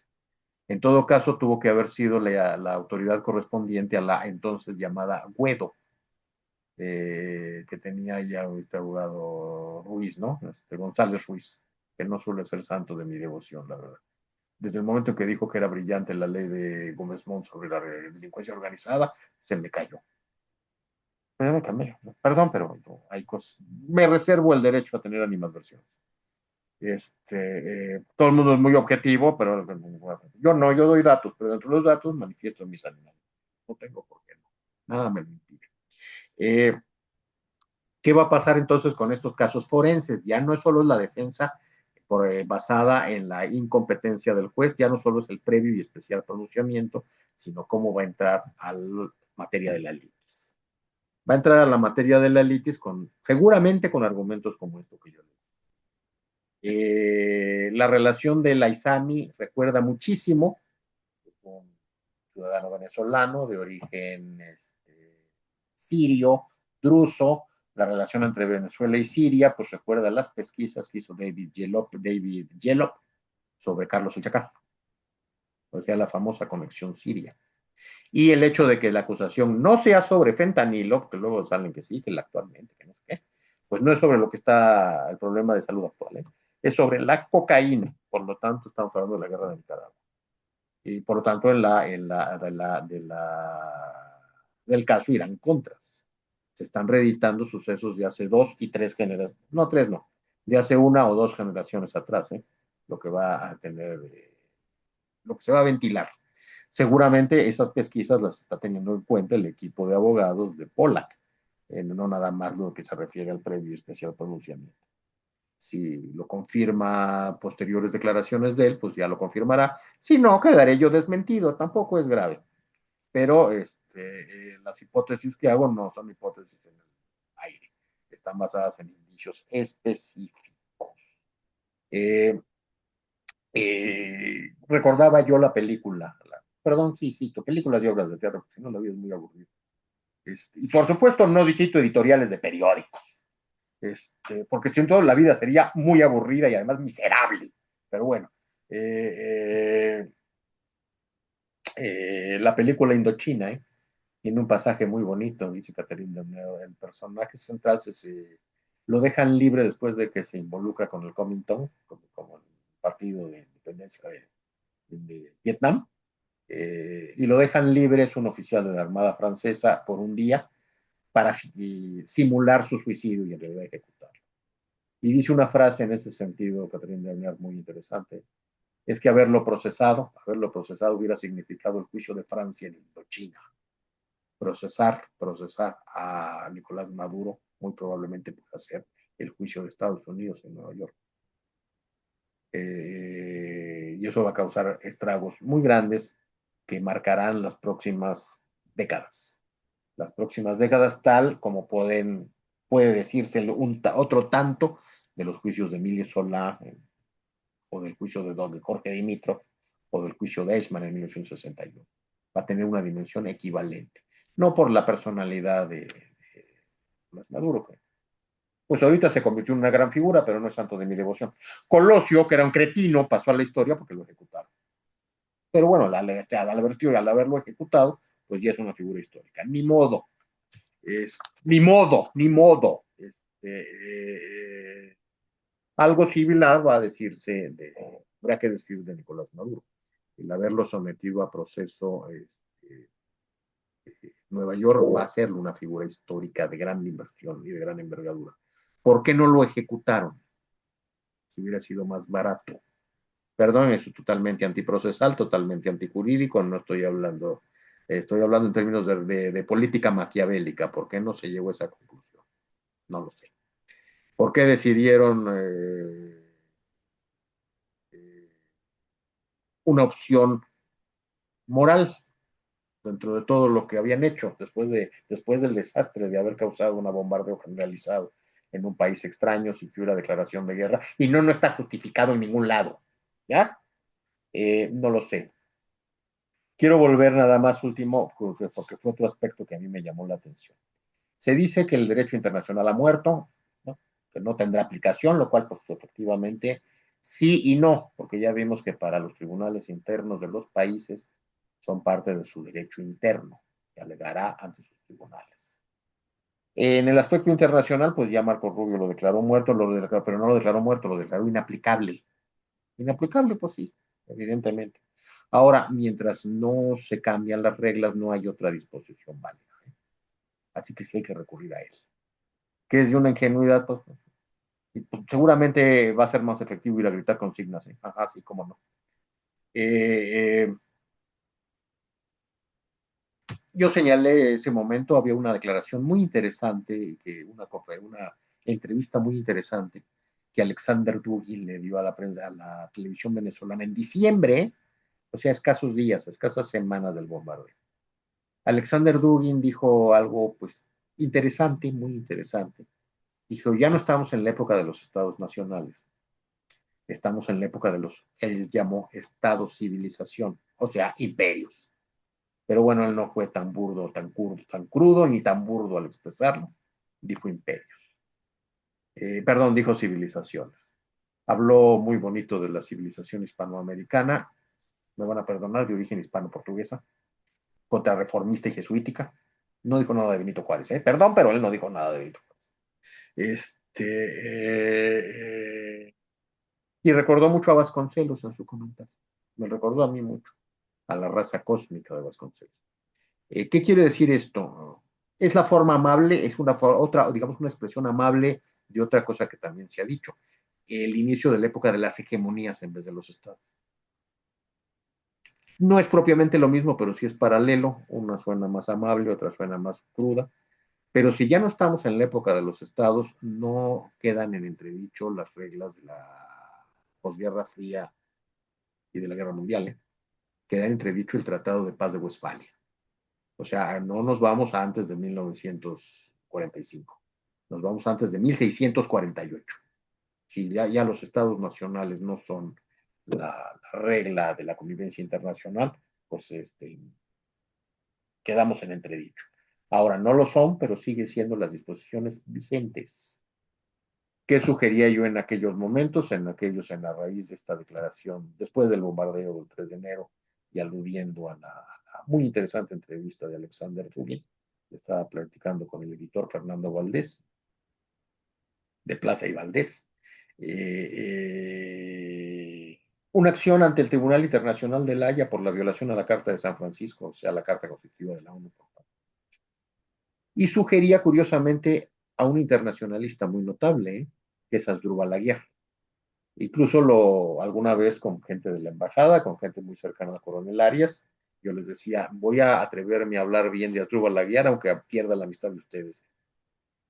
Speaker 3: En todo caso, tuvo que haber sido la autoridad correspondiente a la entonces llamada Guedo, que tenía ya ahorita abogado Ruiz, ¿no? González Ruiz, que no suele ser santo de mi devoción, la verdad. Desde el momento que dijo que era brillante la ley de Gómez Mont sobre la delincuencia organizada, se me cayó. Pero me cambié, ¿no? Perdón, pero no, hay cosas. Me reservo el derecho a tener animadversiones. Todo el mundo es muy objetivo, pero yo no, yo doy datos, pero dentro de los datos manifiesto mis animales. No tengo por qué no. Nada me lo impide. Eh, ¿Qué va a pasar entonces con estos casos forenses? Ya no es solo la defensa basada en la incompetencia del juez, ya no solo es el previo y especial pronunciamiento, sino cómo va a entrar a la materia de la litis. Va a entrar a la materia de la litis seguramente con argumentos como esto que yo les la relación de Laizami recuerda muchísimo un ciudadano venezolano de origen sirio, druso. La relación entre Venezuela y Siria, pues recuerda las pesquisas que hizo David Yelop sobre Carlos el Chacal, o sea, la famosa conexión siria. Y el hecho de que la acusación no sea sobre fentanilo, porque luego salen que sí, que actualmente, que no sé qué, pues no es sobre lo que está el problema de salud actual, ¿eh? Es sobre la cocaína. Por lo tanto, estamos hablando de la guerra de Nicaragua. Y por lo tanto, del caso Irán-Contras. Se están reeditando sucesos de hace 2 y 3 generaciones, no 3, no, de hace 1 o 2 generaciones atrás, ¿eh? Lo que va a tener, lo que se va a ventilar. Seguramente esas pesquisas las está teniendo en cuenta el equipo de abogados de Pollack, no nada más lo que se refiere al previo y especial pronunciamiento. Si lo confirma posteriores declaraciones de él, pues ya lo confirmará. Si no, quedaré yo desmentido, tampoco es grave. Pero las hipótesis que hago no son hipótesis en el aire, están basadas en indicios específicos. Recordaba yo la película, perdón, sí, cito películas y obras de teatro, porque si no la vida es muy aburrida. Y por supuesto no cito editoriales de periódicos, porque si no la vida sería muy aburrida y además miserable. Pero bueno, la película Indochina, tiene un pasaje muy bonito, dice Catherine Deneuve, el personaje central lo dejan libre después de que se involucra con el Kuomintang, como el partido de independencia de Vietnam, y lo dejan libre, es un oficial de la Armada Francesa por un día para simular su suicidio y en realidad ejecutarlo. Y dice una frase en ese sentido, Catherine Deneuve, muy interesante, es que haberlo procesado hubiera significado el juicio de Francia en Indochina. Procesar a Nicolás Maduro muy probablemente pueda ser el juicio de Estados Unidos en Nueva York. Y eso va a causar estragos muy grandes que marcarán las próximas décadas. Las próximas décadas, tal como puede decirse otro tanto de los juicios de Emilio Solá, o del juicio de Jorge Dimitrov, o del juicio de Eichmann en 1961. Va a tener una dimensión equivalente. No por la personalidad de Maduro, pues ahorita se convirtió en una gran figura, pero no es santo de mi devoción. Colosio, que era un cretino, pasó a la historia porque lo ejecutaron. Pero bueno, al haberlo ejecutado, pues ya es una figura histórica. Ni modo, ni modo, ni modo. Algo similar va a decirse, habrá que decir de Nicolás Maduro. El haberlo sometido a proceso, Nueva York va a ser una figura histórica de gran inversión y de gran envergadura. ¿Por qué no lo ejecutaron? Si hubiera sido más barato. Perdón, eso es totalmente antiprocesal, totalmente antijurídico, no estoy hablando en términos de política maquiavélica. ¿Por qué no se llegó a esa conclusión? No lo sé. ¿Por qué decidieron una opción moral dentro de todo lo que habían hecho después del desastre de haber causado un bombardeo generalizado en un país extraño sin que hubiera declaración de guerra? Y no está justificado en ningún lado. ¿Ya? No lo sé. Quiero volver nada más último, porque fue otro aspecto que a mí me llamó la atención. Se dice que el derecho internacional ha muerto, ¿no? Que no tendrá aplicación, lo cual, pues efectivamente, sí y no, porque ya vimos que para los tribunales internos de los países son parte de su derecho interno, que alegará ante sus tribunales. En el aspecto internacional, pues ya Marco Rubio lo declaró muerto, pero no lo declaró muerto, lo declaró inaplicable. Inaplicable, pues sí, evidentemente. Ahora, mientras no se cambian las reglas, no hay otra disposición válida. Así que sí hay que recurrir a él. Que es de una ingenuidad, pues, seguramente va a ser más efectivo ir a gritar consignas, ¿eh? Ajá, sí, cómo no. Yo señalé ese momento, había una declaración muy interesante, una entrevista muy interesante que Alexander Dugin le dio a la televisión venezolana en diciembre, o sea, escasos días, escasas semanas del bombardeo. Alexander Dugin dijo algo, pues, interesante, muy interesante. Dijo, ya no estamos en la época de los estados nacionales, estamos en la época de él llamó estados civilización, o sea, imperios. Pero bueno, él no fue tan burdo, tan crudo, ni tan burdo al expresarlo. Dijo imperios. Perdón, dijo civilizaciones. Habló muy bonito de la civilización hispanoamericana, me van a perdonar, de origen hispano-portuguesa, contrarreformista y jesuítica. No dijo nada de Benito Juárez, perdón, pero él no dijo nada de Benito Juárez. Y recordó mucho a Vasconcelos en su comentario. Me recordó a mí mucho, a la raza cósmica de Vasconcelos. ¿Qué quiere decir esto? Es la forma amable, es otra, digamos, una expresión amable de otra cosa que también se ha dicho, el inicio de la época de las hegemonías en vez de los estados. No es propiamente lo mismo, pero sí es paralelo, una suena más amable, otra suena más cruda, pero si ya no estamos en la época de los estados, no quedan en entredicho las reglas de la posguerra fría y de la guerra mundial, queda en entredicho el Tratado de Paz de Westfalia. O sea, no nos vamos a antes de 1945, nos vamos antes de 1648. Si ya los estados nacionales no son la regla de la convivencia internacional, pues quedamos en entredicho. Ahora, no lo son, pero siguen siendo las disposiciones vigentes. ¿Qué sugería yo en aquellos momentos? En la raíz de esta declaración, después del bombardeo del 3 de enero, y aludiendo a la muy interesante entrevista de Alexander Dugin, estaba platicando con el editor Fernando Valdés, de Plaza y Valdés, una acción ante el Tribunal Internacional de La Haya por la violación a la Carta de San Francisco, o sea, la Carta Constitutiva de la ONU. Y sugería, curiosamente, a un internacionalista muy notable, que es Asdrúbal Aguiar. Incluso alguna vez con gente de la embajada, con gente muy cercana al coronel Arias, yo les decía, voy a atreverme a hablar bien de Asdrúbal Aguiar, aunque pierda la amistad de ustedes.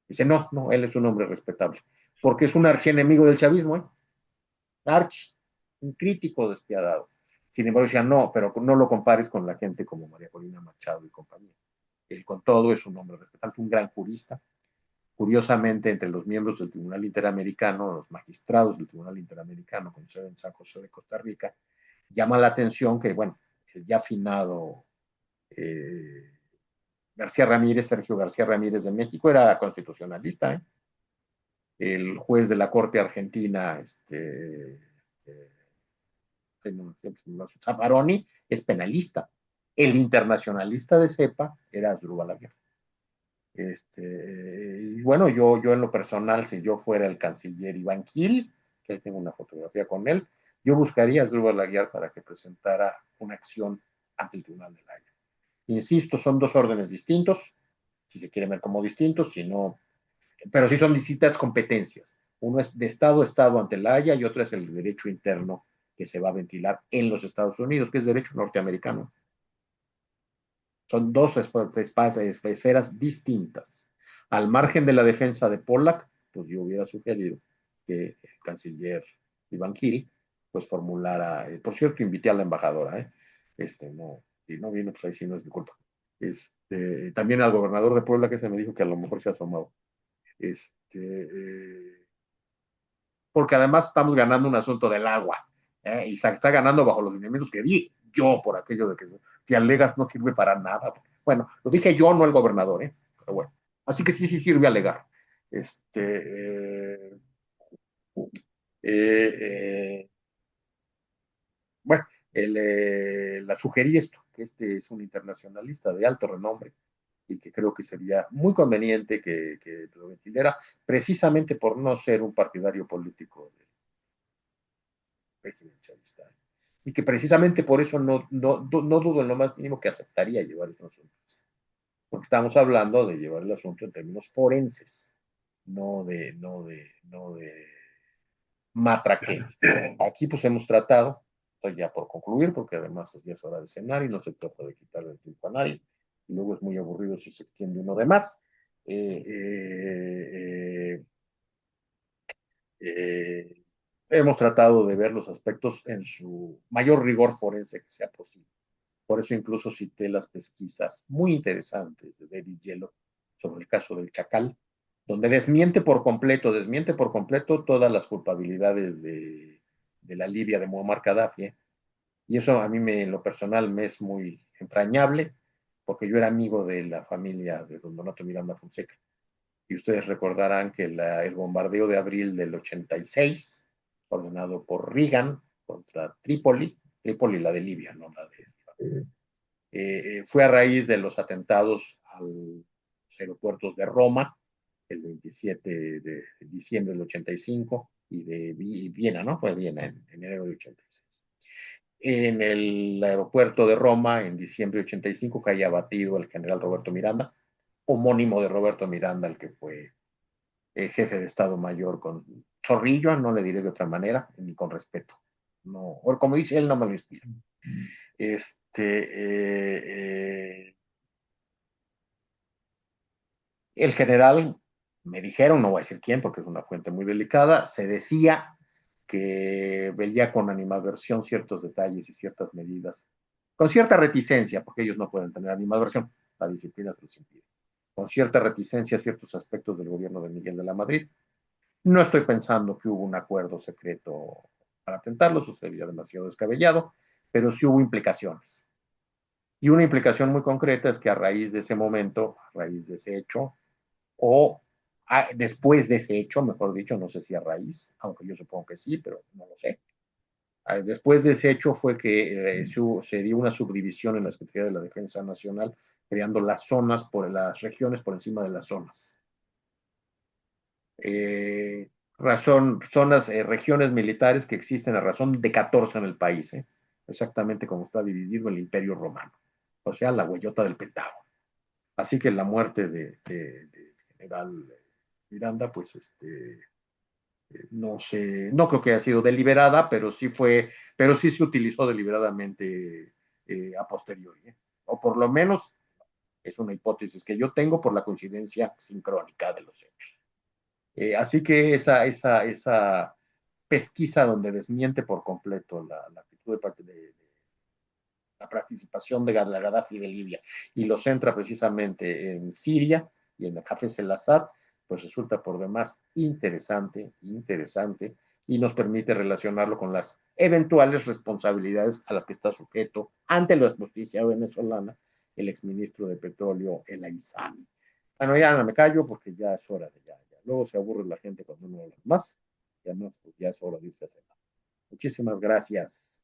Speaker 3: Dice, no, él es un hombre respetable, porque es un archienemigo del chavismo, un crítico despiadado. Sin embargo, decía, no, pero no lo compares con la gente como María Corina Machado y compañía. Él con todo es un hombre respetable, fue un gran jurista. Curiosamente, entre los miembros del Tribunal Interamericano, los magistrados del Tribunal Interamericano, con sede en San José de Costa Rica, llama la atención que, bueno, el ya afinado Sergio García Ramírez de México, era constitucionalista, ¿eh? El juez de la Corte Argentina, Zaffaroni, es penalista. El internacionalista de cepa era Asdrúbal Aguirre. Y bueno, yo en lo personal, si yo fuera el canciller Iván Gil, que tengo una fotografía con él, yo buscaría a Asdrúbal Aguirre para que presentara una acción ante el Tribunal de la Haya. Insisto, son dos órdenes distintos, si se quieren ver como distintos, si no, pero sí son distintas competencias. Uno es de Estado a Estado ante la Haya y otro es el derecho interno que se va a ventilar en los Estados Unidos, que es derecho norteamericano. Son dos esferas distintas. Al margen de la defensa de Pollack, pues yo hubiera sugerido que el canciller Iván Gil pues formulara, por cierto, invité a la embajadora, no, si no vino, pues ahí sí no es mi culpa. También al gobernador de Puebla, que se me dijo que a lo mejor se ha asomado. Porque además estamos ganando un asunto del agua, y se está ganando bajo los lineamientos que di yo, por aquello de que si alegas no sirve para nada. Bueno, lo dije yo, no el gobernador, pero bueno. Así que sí, sí sirve alegar. Eh, bueno, la sugerí esto, que este es un internacionalista de alto renombre y que creo que sería muy conveniente que lo ventilera, precisamente por no ser un partidario político del régimen chavista. Y que precisamente por eso no dudo en lo más mínimo que aceptaría llevar esos asuntos. Porque estamos hablando de llevar el asunto en términos forenses, no de matraqueros. Aquí pues hemos tratado, estoy ya por concluir, porque además ya es hora de cenar y no se trata de quitarle el tiempo a nadie. Y luego es muy aburrido si se extiende uno de más. Eh, eh, eh, Hemos tratado de ver los aspectos en su mayor rigor forense que sea posible. Por eso incluso cité las pesquisas muy interesantes de David Yellow sobre el caso del Chacal, donde desmiente por completo todas las culpabilidades de la Libia de Muammar Gaddafi. Y eso a mí en lo personal me es muy entrañable, porque yo era amigo de la familia de don Donato Miranda Fonseca. Y ustedes recordarán que el bombardeo de abril del 86, ordenado por Reagan contra Trípoli la de Libia, no la de fue a raíz de los atentados a los aeropuertos de Roma, el 27 de diciembre del 85, y de Viena, ¿no? Fue Viena en enero de 86. En el aeropuerto de Roma, en diciembre de 85, caía abatido el general Roberto Miranda, homónimo de Roberto Miranda, el que fue jefe de Estado Mayor con Zorrillo, no le diré de otra manera, ni con respeto. No, o como dice él, no me lo inspira. El general, me dijeron, no voy a decir quién porque es una fuente muy delicada, se decía que veía con animadversión ciertos detalles y ciertas medidas, con cierta reticencia, porque ellos no pueden tener animadversión, la disciplina se los impide, con cierta reticencia ciertos aspectos del gobierno de Miguel de la Madrid. No estoy pensando que hubo un acuerdo secreto para atentarlo, eso sería demasiado descabellado, pero sí hubo implicaciones. Y una implicación muy concreta es que a raíz de ese momento, a raíz de ese hecho, o después de ese hecho, mejor dicho, no sé si a raíz, aunque yo supongo que sí, pero no lo sé. Después de ese hecho fue que se dio una subdivisión en la Secretaría de la Defensa Nacional, creando las zonas las regiones por encima de las zonas. Regiones militares que existen a razón de 14 en el país, exactamente como está dividido el Imperio Romano, o sea, la huellota del Pentágono. Así que la muerte de general Miranda, pues no sé, no creo que haya sido deliberada, pero sí se utilizó deliberadamente a posteriori, o por lo menos es una hipótesis que yo tengo por la coincidencia sincrónica de los hechos. Así que esa pesquisa donde desmiente por completo la actitud de la participación de la Gaddafi de Libia y lo centra precisamente en Siria y en Hafez el-Assad, pues resulta por demás interesante y nos permite relacionarlo con las eventuales responsabilidades a las que está sujeto ante la justicia venezolana el exministro de Petróleo, El Aizami. Bueno, ya no me callo porque ya es hora de ya. Luego se aburre la gente cuando uno habla más y además pues ya es hora de irse a cenar. Muchísimas gracias.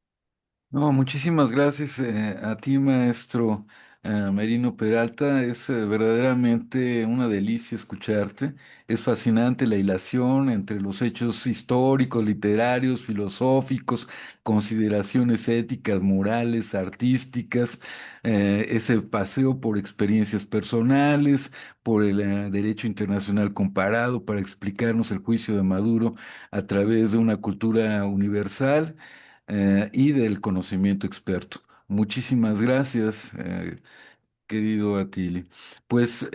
Speaker 1: No, muchísimas gracias a ti, maestro Merino Peralta. Es verdaderamente una delicia escucharte. Es fascinante la hilación entre los hechos históricos, literarios, filosóficos, consideraciones éticas, morales, artísticas, ese paseo por experiencias personales, por el derecho internacional comparado para explicarnos el juicio de Maduro a través de una cultura universal y del conocimiento experto. Muchísimas gracias, querido Atili. Pues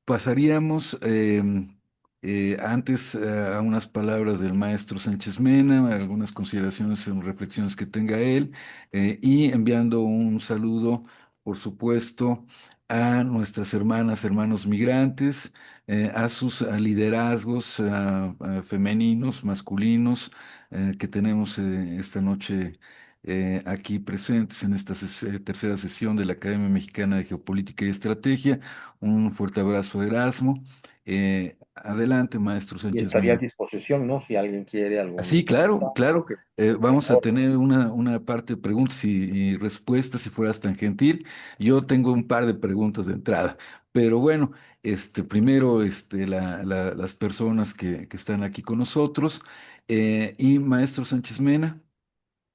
Speaker 1: pasaríamos antes a unas palabras del maestro Sánchez Mena, algunas consideraciones o reflexiones que tenga él, y enviando un saludo, por supuesto, a nuestras hermanas, hermanos migrantes, a sus liderazgos femeninos, masculinos, que tenemos esta noche aquí presentes en esta tercera sesión de la Academia Mexicana de Geopolítica y Estrategia. Un fuerte abrazo, Erasmo. Adelante, maestro
Speaker 3: Y
Speaker 1: Sánchez
Speaker 3: estaría a
Speaker 1: Mena.
Speaker 3: disposición, ¿no? Si alguien quiere
Speaker 1: Sí,
Speaker 3: algún
Speaker 1: claro,
Speaker 3: comentario,
Speaker 1: claro.
Speaker 3: que
Speaker 1: Vamos a
Speaker 3: mejor.
Speaker 1: tener una parte de preguntas y respuestas, si fueras tan gentil. Yo tengo un par de preguntas de entrada, pero bueno, primero las personas que están aquí con nosotros y maestro Sánchez Mena.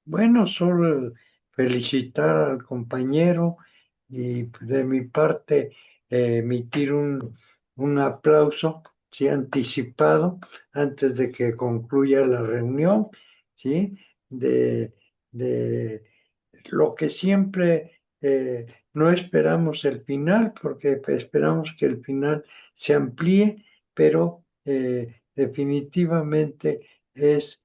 Speaker 2: Bueno, solo felicitar al compañero y de mi parte emitir un aplauso, sí, anticipado antes de que concluya la reunión, ¿sí? De, de lo que siempre no esperamos el final, porque esperamos que el final se amplíe, pero definitivamente es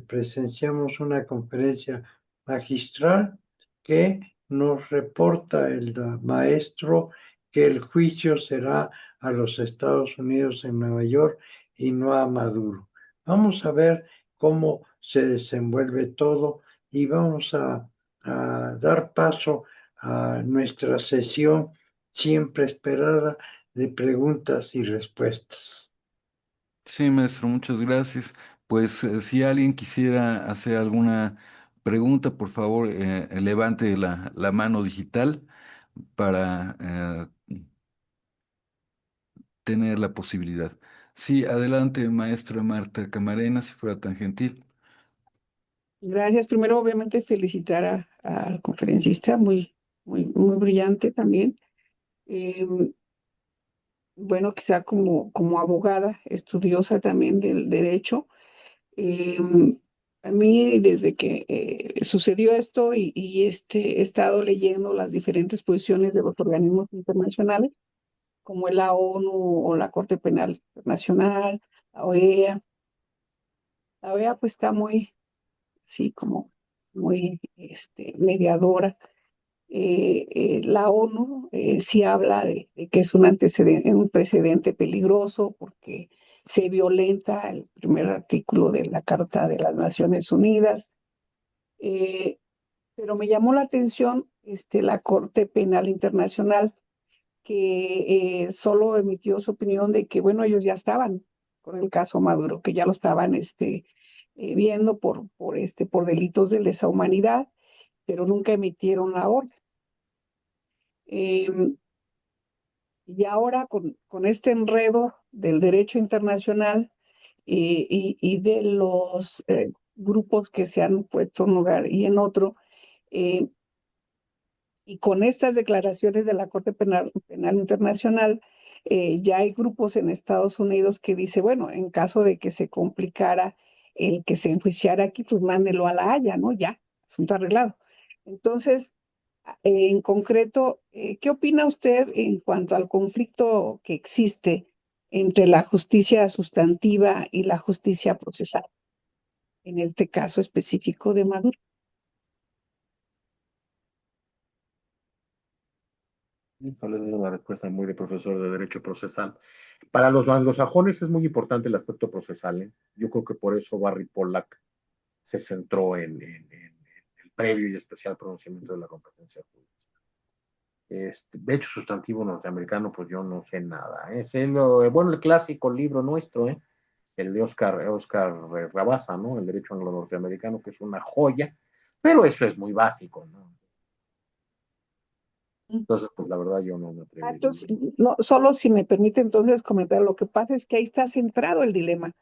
Speaker 2: presenciamos una conferencia magistral que nos reporta el maestro que el juicio será a los Estados Unidos en Nueva York y no a Maduro. Vamos a ver cómo se desenvuelve todo y vamos a dar paso a nuestra sesión siempre esperada de preguntas y respuestas.
Speaker 1: Sí, maestro, muchas gracias. Pues si alguien quisiera hacer alguna pregunta, por favor, levante la mano digital para tener la posibilidad. Sí, adelante, maestra Marta Camarena, si fuera tan gentil.
Speaker 4: Gracias. Primero, obviamente, felicitar al conferencista, muy brillante también. Eh, bueno, quizá como abogada, estudiosa también del derecho. eh, a mí, desde que sucedió esto he estado leyendo las diferentes posiciones de los organismos internacionales, como la ONU o la Corte Penal Internacional, la OEA. La OEA pues está muy, sí, como muy mediadora. La ONU sí habla de que es un precedente peligroso porque se violenta el primer artículo de la Carta de las Naciones Unidas. Eh, pero me llamó la atención la Corte Penal Internacional, que solo emitió su opinión de que, bueno, ellos ya estaban con el caso Maduro, que ya lo estaban viendo por delitos de lesa humanidad, pero nunca emitieron la orden. Eh, y ahora con este enredo del derecho internacional de los grupos que se han puesto en un lugar y en otro, eh, y con estas declaraciones de la Corte Penal Internacional, ya hay grupos en Estados Unidos que dice, bueno, en caso de que se complicara el que se enjuiciara aquí, pues mándelo a La Haya, ¿no? Ya, asunto arreglado. Entonces, en concreto, ¿qué opina usted en cuanto al conflicto que existe entre la justicia sustantiva y la justicia procesal, en este caso específico de Maduro?
Speaker 3: Híjole, es una respuesta muy de profesor de Derecho Procesal. Para los anglosajones es muy importante el aspecto procesal, ¿eh? Yo creo que por eso Barry Pollack se centró en el previo y especial pronunciamiento de la competencia judicial. De hecho, sustantivo norteamericano, pues yo no sé nada. Es bueno, el clásico libro nuestro, ¿eh? el de Oscar Rabasa, ¿no? El derecho anglo-norteamericano, que es una joya, pero eso es muy básico, ¿no? Entonces, pues la verdad yo no me atrevería.
Speaker 4: Entonces, no, solo si me permite entonces comentar, lo que pasa es que ahí está centrado el dilema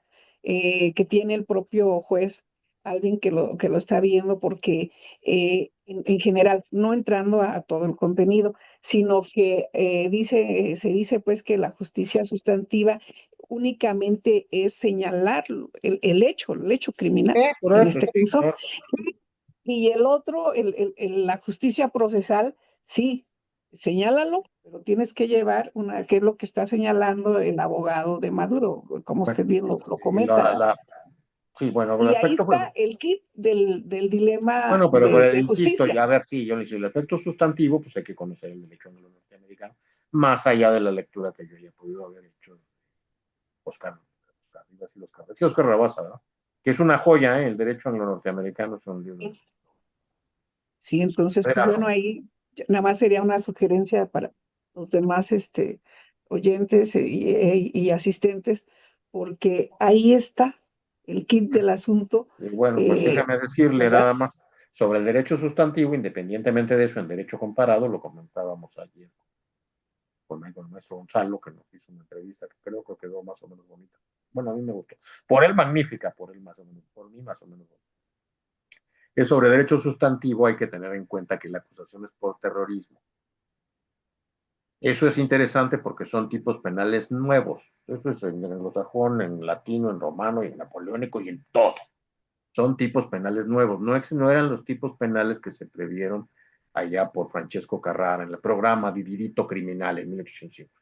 Speaker 4: que tiene el propio juez Alvin que lo está viendo, porque en general, no entrando a todo el contenido, sino que se dice pues que la justicia sustantiva únicamente es señalar el hecho criminal,
Speaker 3: Por
Speaker 4: en
Speaker 3: eso,
Speaker 4: este
Speaker 3: sí,
Speaker 4: caso,
Speaker 3: claro.
Speaker 4: y el otro, la justicia procesal, sí, señálalo, pero tienes que llevar que es lo que está señalando el abogado de Maduro, como
Speaker 3: Bueno,
Speaker 4: usted bien lo
Speaker 3: y
Speaker 4: comenta, ¿no?
Speaker 3: sí, bueno,
Speaker 4: Y ahí
Speaker 3: respecto, pues,
Speaker 4: está el kit del dilema
Speaker 3: bueno, pero
Speaker 4: de
Speaker 3: insisto,
Speaker 4: justicia.
Speaker 3: ya a ver, sí, yo le digo, el aspecto sustantivo, pues hay que conocer el derecho norteamericano, más allá de la lectura que yo ya he podido haber hecho de Oscar Rivas y Oscar, sí, Oscar Rabasa, ¿verdad? Que es una joya, ¿eh? El derecho anglo-norteamericano es un libro.
Speaker 4: Sí, entonces, pues bueno, ahí nada más sería una sugerencia para los demás oyentes y asistentes, porque ahí está el kit del asunto,
Speaker 3: Y bueno, pues
Speaker 4: eh,
Speaker 3: déjame decirle
Speaker 4: ¿verdad?
Speaker 3: nada más sobre el derecho sustantivo, independientemente de eso, en derecho comparado, lo comentábamos ayer con el maestro Gonzalo, que nos hizo una entrevista que creo que quedó más o menos bonita. Bueno, a mí me gustó. Por él magnífica, por él más o menos, por mí más o menos bonita. Es sobre derecho sustantivo, hay que tener en cuenta que la acusación es por terrorismo. Eso es interesante porque son tipos penales nuevos. Eso es en anglosajón, en latino, en romano y en napoleónico y en todo. Son tipos penales nuevos. No eran los tipos penales que se previeron allá por Francesco Carrara en el programa di Diritto Criminale en 1850.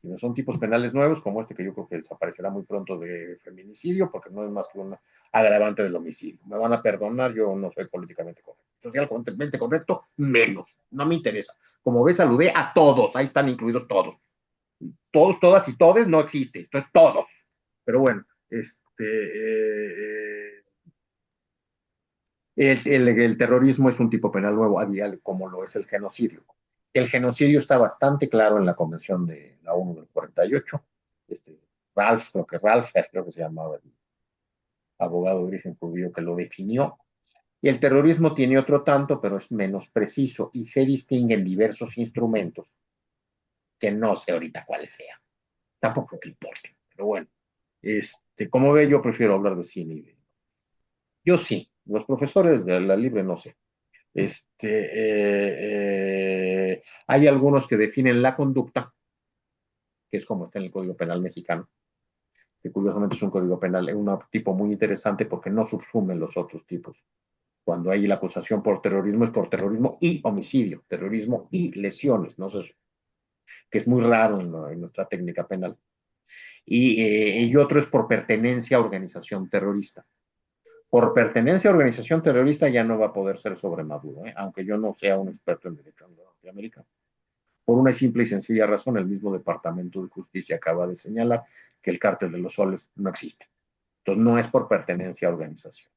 Speaker 3: No son tipos penales nuevos como este que yo creo que desaparecerá muy pronto de feminicidio porque no es más que un agravante del homicidio. Me van a perdonar, yo no soy políticamente correcto. Socialmente correcto, menos. No me interesa. Como ves, saludé a todos. Ahí están incluidos todos. Todos, todas y todes no existe. Esto es todos. Pero bueno, el terrorismo es un tipo penal nuevo, como lo es el genocidio. El genocidio está bastante claro en la Convención de la ONU del 48. Creo que se llamaba el abogado de origen judío que lo definió. Y el terrorismo tiene otro tanto, pero es menos preciso y se distingue en diversos instrumentos que no sé ahorita cuáles sean. Tampoco que importe, pero bueno. Como ve, yo prefiero hablar de cine y de... Yo sí, los profesores de la libre no sé. Hay algunos que definen la conducta, que es como está en el Código Penal mexicano, que curiosamente es un código penal, es un tipo muy interesante porque no subsume los otros tipos. Cuando hay la acusación por terrorismo es por terrorismo y homicidio, terrorismo y lesiones, ¿no? Eso, que es muy raro en nuestra técnica penal. Y otro es por pertenencia a organización terrorista. Por pertenencia a organización terrorista ya no va a poder ser sobre Maduro, aunque yo no sea un experto en derecho norteamericano. Por una simple y sencilla razón, el mismo Departamento de Justicia acaba de señalar que el cártel de los soles no existe. Entonces, no es por pertenencia a organización.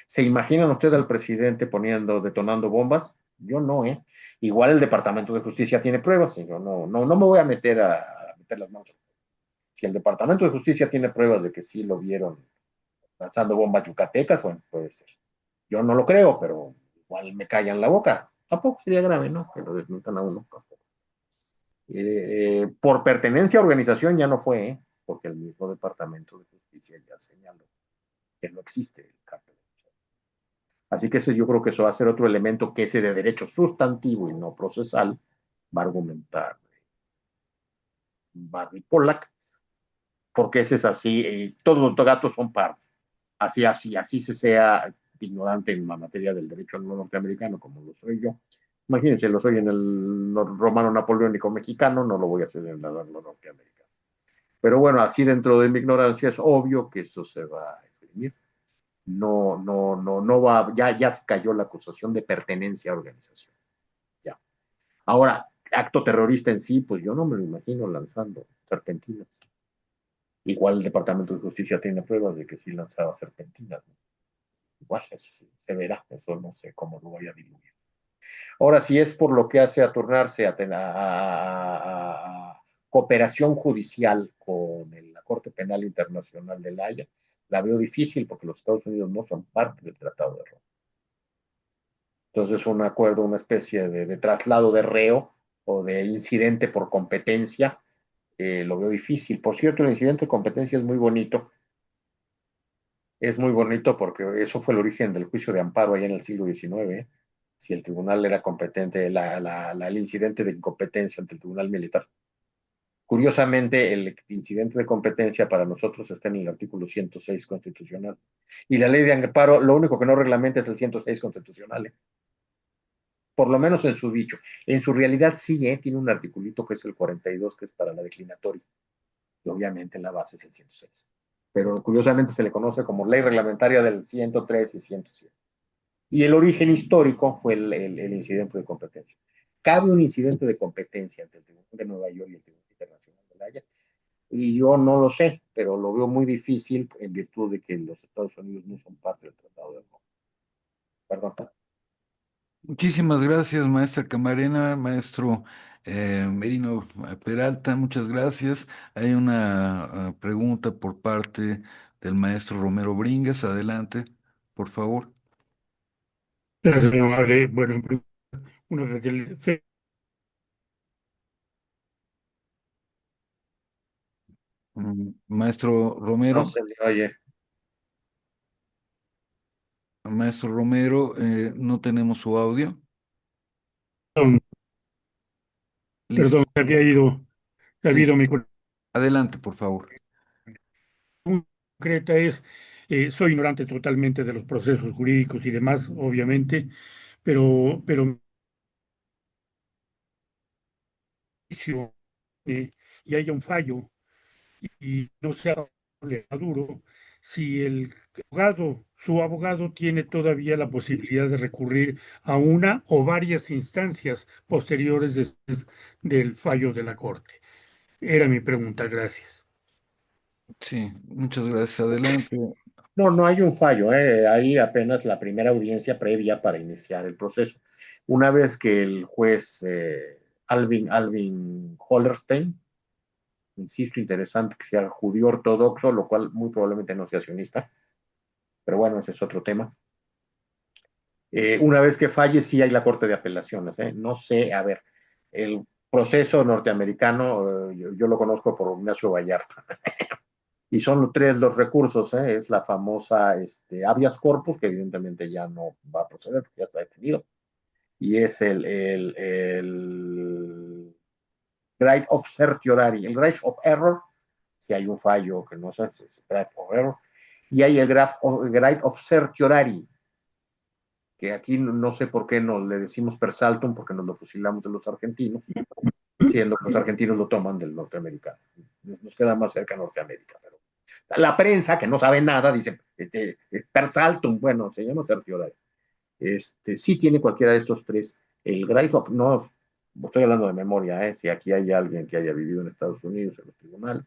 Speaker 3: ¿Se imaginan ustedes al presidente detonando bombas? Yo no, ¿eh? Igual el Departamento de Justicia tiene pruebas, y yo no me voy a meter las manos. Si el Departamento de Justicia tiene pruebas de que sí lo vieron lanzando bombas yucatecas, bueno, puede ser. Yo no lo creo, pero igual me callan la boca. Tampoco sería grave, ¿no? Que lo desmientan a uno. Por pertenencia a organización ya no fue, porque el mismo Departamento de Justicia ya señaló que no existe el cártel. Así que yo creo que eso va a ser otro elemento que ese de derecho sustantivo y no procesal va a argumentar Barry Pollack, porque ese es así, todos los gatos son pardos. Así se sea ignorante en la materia del derecho norteamericano como lo soy yo. Imagínense, lo soy en el romano napoleónico mexicano, no lo voy a hacer en el norteamericano. Pero bueno, así dentro de mi ignorancia es obvio que eso se va a escribir. No va, ya se cayó la acusación de pertenencia a organización. Ya. Ahora, acto terrorista en sí, pues yo no me lo imagino lanzando serpentinas. Igual el Departamento de Justicia tiene pruebas de que sí lanzaba serpentinas, ¿no? Igual eso se verá, eso no sé cómo lo voy a diluir. Ahora, si es por lo que hace a turnarse a cooperación judicial con la Corte Corte Penal Internacional de La Haya. La veo difícil porque los Estados Unidos no son parte del Tratado de Roma. Entonces, un acuerdo, una especie de traslado de reo o de incidente por competencia, lo veo difícil. Por cierto, el incidente de competencia es muy bonito. Es muy bonito porque eso fue el origen del juicio de amparo allá en el siglo XIX. Si el tribunal era competente, el incidente de incompetencia ante el tribunal militar. Curiosamente, el incidente de competencia para nosotros está en el artículo 106 constitucional. Y la ley de amparo, lo único que no reglamenta es el 106 constitucional. Por lo menos en su dicho. En su realidad sí, tiene un articulito que es el 42, que es para la declinatoria. Y obviamente la base es el 106. Pero curiosamente se le conoce como ley reglamentaria del 103 y 107. Y el origen histórico fue el incidente de competencia. Cabe un incidente de competencia entre el Tribunal de Nueva York y el Tribunal Internacional de La Haya, y yo no lo sé, pero lo veo muy difícil en virtud de que los Estados Unidos no son parte del Tratado de Roma. Perdón.
Speaker 1: Muchísimas gracias, maestra Camarena, maestro Merino Peralta, muchas gracias. Hay una pregunta por parte del maestro Romero Bringas. Adelante, por favor.
Speaker 5: Gracias, muy amable. Bueno, una
Speaker 1: Maestro
Speaker 3: No
Speaker 1: Romero,
Speaker 3: se le oye.
Speaker 1: maestro Romero, no tenemos su audio.
Speaker 5: perdón, perdón,
Speaker 1: Listo.
Speaker 5: se había
Speaker 1: Sí,
Speaker 5: ido mi
Speaker 1: adelante, por favor.
Speaker 5: concreta es, soy ignorante totalmente de los procesos jurídicos y demás, obviamente, pero y haya un fallo y no sea duro, si el abogado, su abogado tiene todavía la posibilidad de recurrir a una o varias instancias posteriores después del fallo de la Corte. Era mi pregunta, gracias.
Speaker 1: Sí, muchas gracias. Adelante.
Speaker 3: No, no hay un fallo, hay apenas la primera audiencia previa para iniciar el proceso. Una vez que el juez Alvin Hollerstein, insisto, interesante que sea judío ortodoxo, lo cual muy probablemente no sea sionista, pero bueno, ese es otro tema. Una vez que falle, sí hay la Corte de Apelaciones. No sé, a ver, el proceso norteamericano, yo lo conozco por Ignacio Vallarta, y son tres los recursos, es la famosa habeas corpus, que evidentemente ya no va a proceder, porque ya está detenido, y es el right of certiorari, el right of error, si hay un fallo que no sé, es right of error, y hay el right of certiorari, que aquí no sé por qué no le decimos per saltum, porque nos lo fusilamos de los argentinos, siendo que los argentinos lo toman del norteamericano. Nos queda más cerca Norteamérica, pero la prensa, que no sabe nada, dice per saltum, bueno, se llama certiorari. Sí tiene cualquiera de estos tres. El Grade of, no, estoy hablando de memoria, si aquí hay alguien que haya vivido en Estados Unidos, en los tribunales,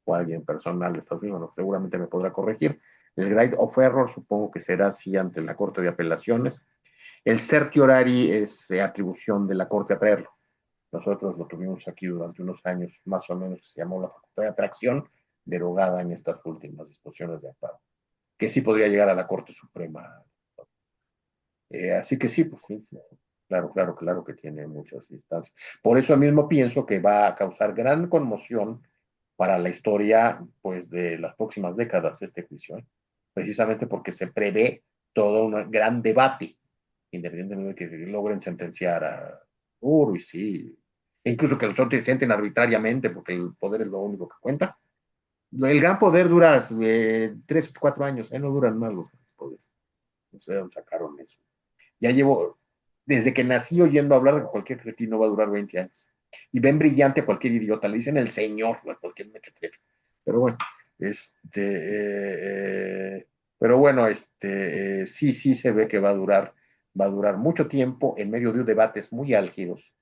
Speaker 3: o alguien personal de Estados Unidos, no, seguramente me podrá corregir. El Grade of Error supongo que será así ante la Corte de Apelaciones. El certiorari es atribución de la Corte a traerlo. Nosotros lo tuvimos aquí durante unos años, más o menos, se llamó la facultad de atracción, derogada en estas últimas disposiciones de amparo, que sí podría llegar a la Corte Suprema. Así que sí, pues sí, sí, claro, claro, claro que tiene muchas instancias. Por eso mismo pienso que va a causar gran conmoción para la historia, pues, de las próximas décadas este juicio, precisamente porque se prevé todo un gran debate, independientemente de que logren sentenciar a Uruguay, sí, e incluso que los otros sienten arbitrariamente, porque el poder es lo único que cuenta. El gran poder dura 3 o 4 años, no duran más los poderes. O sea, sacaron eso. Ya llevo, desde que nací oyendo hablar de que cualquier cretino va a durar 20 años. Y ven brillante a cualquier idiota, le dicen el señor a cualquier mequetrefe. Pero bueno, pero bueno, sí, sí se ve que va a durar mucho tiempo en medio de debates muy álgidos.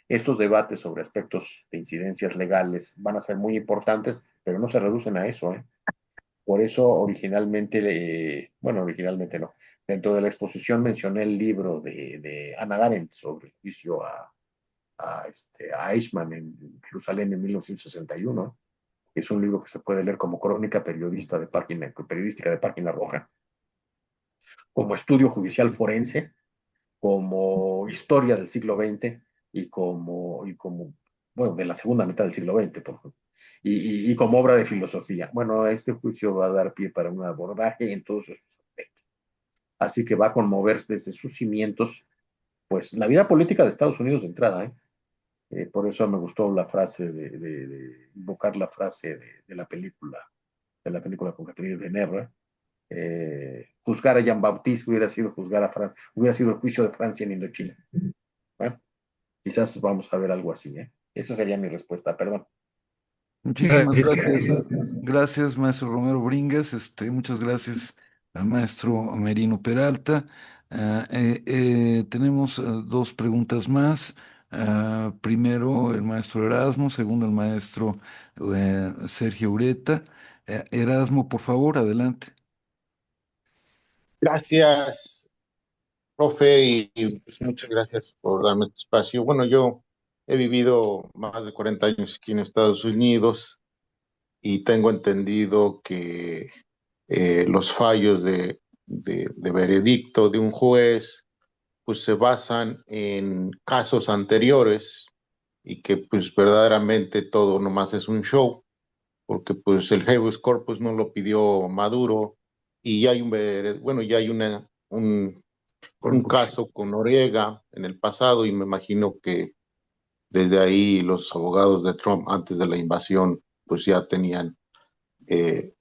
Speaker 3: Estos debates sobre aspectos de incidencias legales van a ser muy importantes, pero no se reducen a eso, ¿eh? Por eso originalmente no. Dentro de la exposición mencioné el libro de Hannah Arendt sobre el juicio a Eichmann en Jerusalén en 1961. Es un libro que se puede leer como crónica periodística de página roja, como estudio judicial forense, como historia del siglo XX y como bueno, de la segunda mitad del siglo XX, por ejemplo, y como obra de filosofía. Bueno, este juicio va a dar pie para un abordaje en todos esos aspectos. Así que va a conmover desde sus cimientos, pues, la vida política de Estados Unidos de entrada, ¿eh? Por eso me gustó la frase de invocar la frase de la película con Catherine Deneuve. Juzgar a Jean-Baptiste hubiera sido hubiera sido el juicio de Francia en Indochina. Bueno, quizás vamos a ver algo así, ¿eh? Esa sería mi respuesta, perdón.
Speaker 1: Muchísimas
Speaker 2: Gracias.
Speaker 1: gracias. Gracias, maestro Romero Bringas. Muchas gracias al maestro Merino Peralta. Tenemos dos preguntas más. Primero el maestro Erasmo, segundo el maestro Sergio Ureta. Erasmo, por favor, adelante.
Speaker 6: Gracias, profe, y pues muchas gracias por darme este espacio. Bueno, yo he vivido más de 40 años aquí en Estados Unidos y tengo entendido que los fallos de veredicto de un juez pues se basan en casos anteriores y que pues verdaderamente todo nomás es un show, porque pues el habeas corpus no lo pidió Maduro y ya hay bueno, ya hay un caso con Noriega en el pasado y me imagino que desde ahí los abogados de Trump antes de la invasión pues ya tenían eh,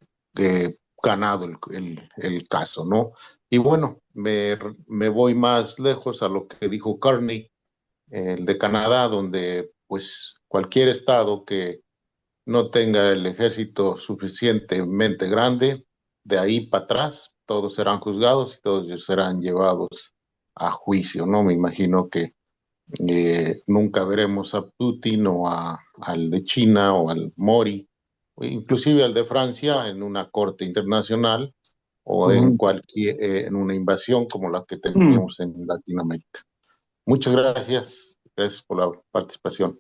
Speaker 6: ganado el caso, ¿no? Y bueno, me voy más lejos a lo que dijo Carney, el de Canadá, donde pues cualquier estado que no tenga el ejército suficientemente grande, de ahí para atrás, todos serán juzgados y todos ellos serán llevados a juicio, ¿no? Me imagino que nunca veremos a Putin al de China o al Mori, o inclusive al de Francia en una corte internacional o en una invasión como la que tendríamos en Latinoamérica. Muchas gracias. Gracias por la participación.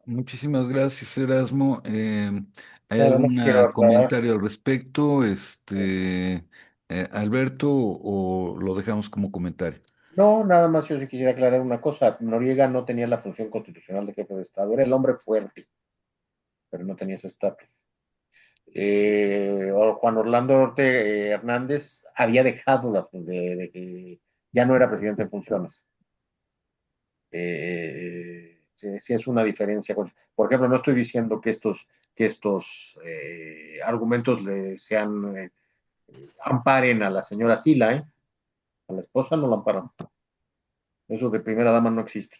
Speaker 1: Muchísimas gracias, Erasmo. ¿Hay
Speaker 3: Nada más
Speaker 1: algún
Speaker 3: quiero aclarar.
Speaker 1: comentario al respecto, Alberto, o lo dejamos como comentario?
Speaker 3: No, nada más yo sí quisiera aclarar una cosa. Noriega no tenía la función constitucional de jefe de Estado, era el hombre fuerte, pero no tenía ese estatus. Juan Orlando Orte Hernández había dejado de que ya no era presidente en funciones. Sí, sí es una diferencia. Por ejemplo, no estoy diciendo que estos argumentos le sean amparen a la señora Sila, ¿eh? A la esposa no la amparan. Eso de primera dama no existe.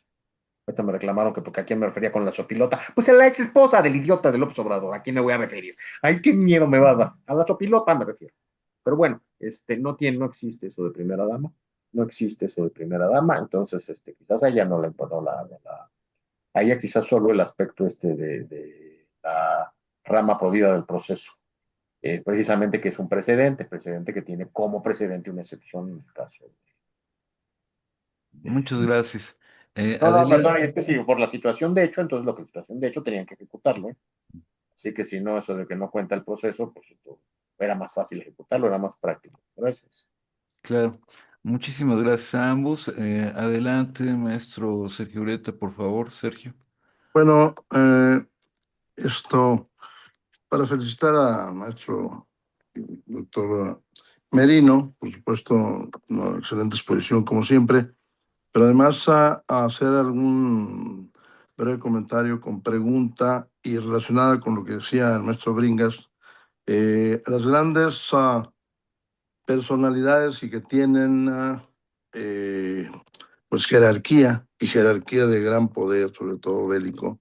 Speaker 3: Ahorita me reclamaron que porque a quién me refería con la sopilota. Pues a la ex esposa del idiota de López Obrador. ¿A quién me voy a referir? Ay, qué miedo me va a dar. A la sopilota me refiero. Pero bueno, no existe eso de primera dama. No existe eso de primera dama. Entonces, quizás a ella no le importó a ella quizás solo el aspecto de la rama provida del proceso. Precisamente que es un precedente que tiene como precedente una excepción en el caso.
Speaker 1: Muchas gracias.
Speaker 3: No, no,
Speaker 1: Adelia,
Speaker 3: perdón, es que sí, por la situación de hecho, entonces lo que es situación de hecho tenían que ejecutarlo, ¿eh? Así que si no, eso de que no cuenta el proceso, pues era más fácil ejecutarlo, era más práctico. Gracias.
Speaker 1: claro, muchísimas gracias a ambos. Adelante, maestro Sergio Ureta, por favor, Sergio.
Speaker 7: Bueno, esto para felicitar a maestro doctor Merino, por supuesto, una excelente exposición como siempre, pero además a hacer algún breve comentario con pregunta y relacionada con lo que decía el maestro Bringas. Las grandes personalidades y que tienen pues jerarquía y jerarquía de gran poder, sobre todo bélico,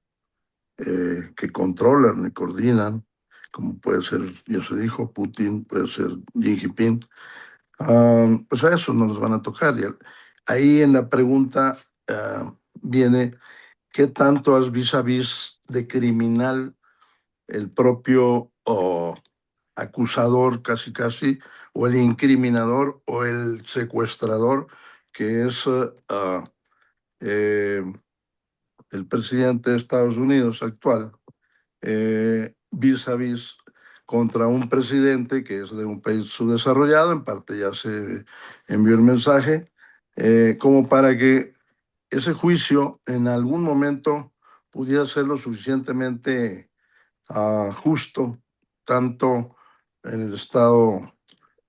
Speaker 7: que controlan y coordinan, como puede ser, ya se dijo, Putin, puede ser Xi Jinping, pues a eso no nos van a tocar. Y ahí en la pregunta viene, ¿qué tanto has vis a vis de criminal el propio acusador casi casi, o el incriminador o el secuestrador, que es el presidente de Estados Unidos actual? vis a vis contra un presidente que es de un país subdesarrollado. En parte ya se envió el mensaje, como para que ese juicio en algún momento pudiera ser lo suficientemente justo, tanto en el estado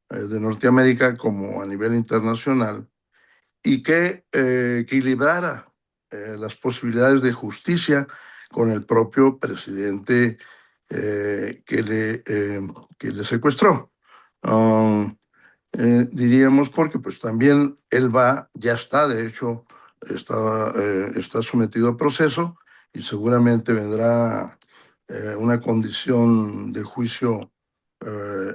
Speaker 7: de Norteamérica como a nivel internacional, y que equilibrara las posibilidades de justicia con el propio presidente que le secuestró. Um, Diríamos porque pues también él ya está, de hecho, está sometido a proceso y seguramente vendrá una condición de juicio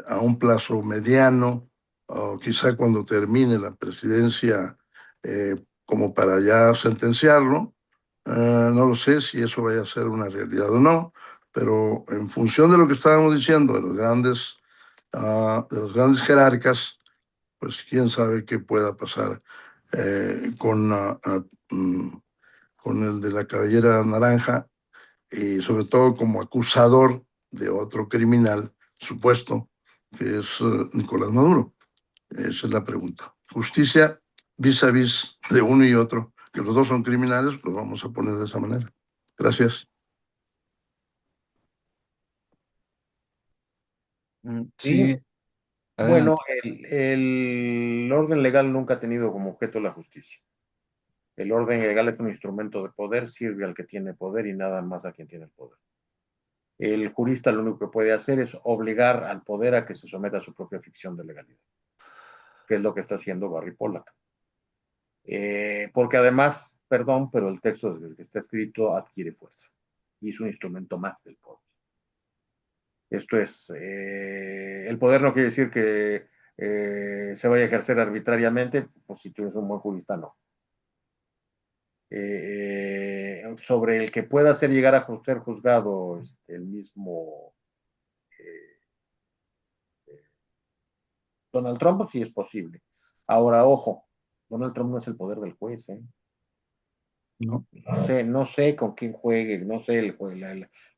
Speaker 7: a un plazo mediano, o quizá cuando termine la presidencia, como para ya sentenciarlo. No lo sé si eso vaya a ser una realidad o no, pero en función de lo que estábamos diciendo de los grandes jerarcas, pues quién sabe qué pueda pasar mm, con el de la cabellera naranja, y sobre todo como acusador de otro criminal supuesto, que es Nicolás Maduro. Esa es la pregunta. Justicia vis a vis de uno y otro, que los dos son criminales, pues vamos a poner de esa manera. Gracias.
Speaker 3: Sí,
Speaker 1: Sí,
Speaker 3: bueno,
Speaker 1: adelante.
Speaker 3: el orden legal nunca ha tenido como objeto la justicia. El orden legal es un instrumento de poder, sirve al que tiene poder y nada más a quien tiene el poder. El jurista lo único que puede hacer es obligar al poder a que se someta a su propia ficción de legalidad, que es lo que está haciendo Barry Pollack. Porque además, perdón, pero el texto desde el que está escrito adquiere fuerza y es un instrumento más del poder. Esto es, el poder no quiere decir que se vaya a ejercer arbitrariamente, pues si tú eres un buen jurista, no. Sobre el que pueda hacer llegar a ser juzgado el mismo eh, Donald Trump, sí es posible. Ahora, ojo, Donald Trump no es el poder del juez, ¿eh?
Speaker 7: No.
Speaker 3: No sé con quién juegue, no sé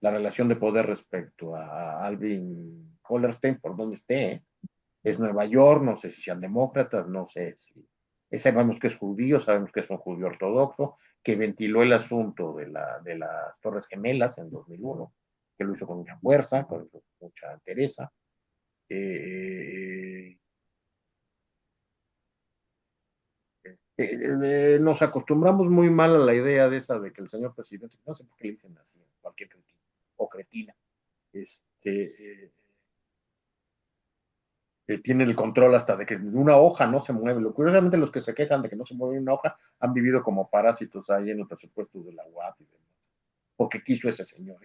Speaker 3: la relación de poder respecto a Alvin Hollerstein, por dónde esté. ¿Eh? Es Nueva York, no sé si sean demócratas, no sé si. Sabemos que es judío, sabemos que es un judío ortodoxo, que ventiló el asunto de las Torres Gemelas en 2001, que lo hizo con mucha fuerza, con mucha entereza. Eh, Nos acostumbramos muy mal a la idea de esa de que el señor presidente, no sé por qué le dicen así, cualquier cretino o cretina, tiene el control hasta de que una hoja no se mueve. Curiosamente, los que se quejan de que no se mueve una hoja han vivido como parásitos ahí en el presupuesto de la UAP y demás, porque quiso ese señor.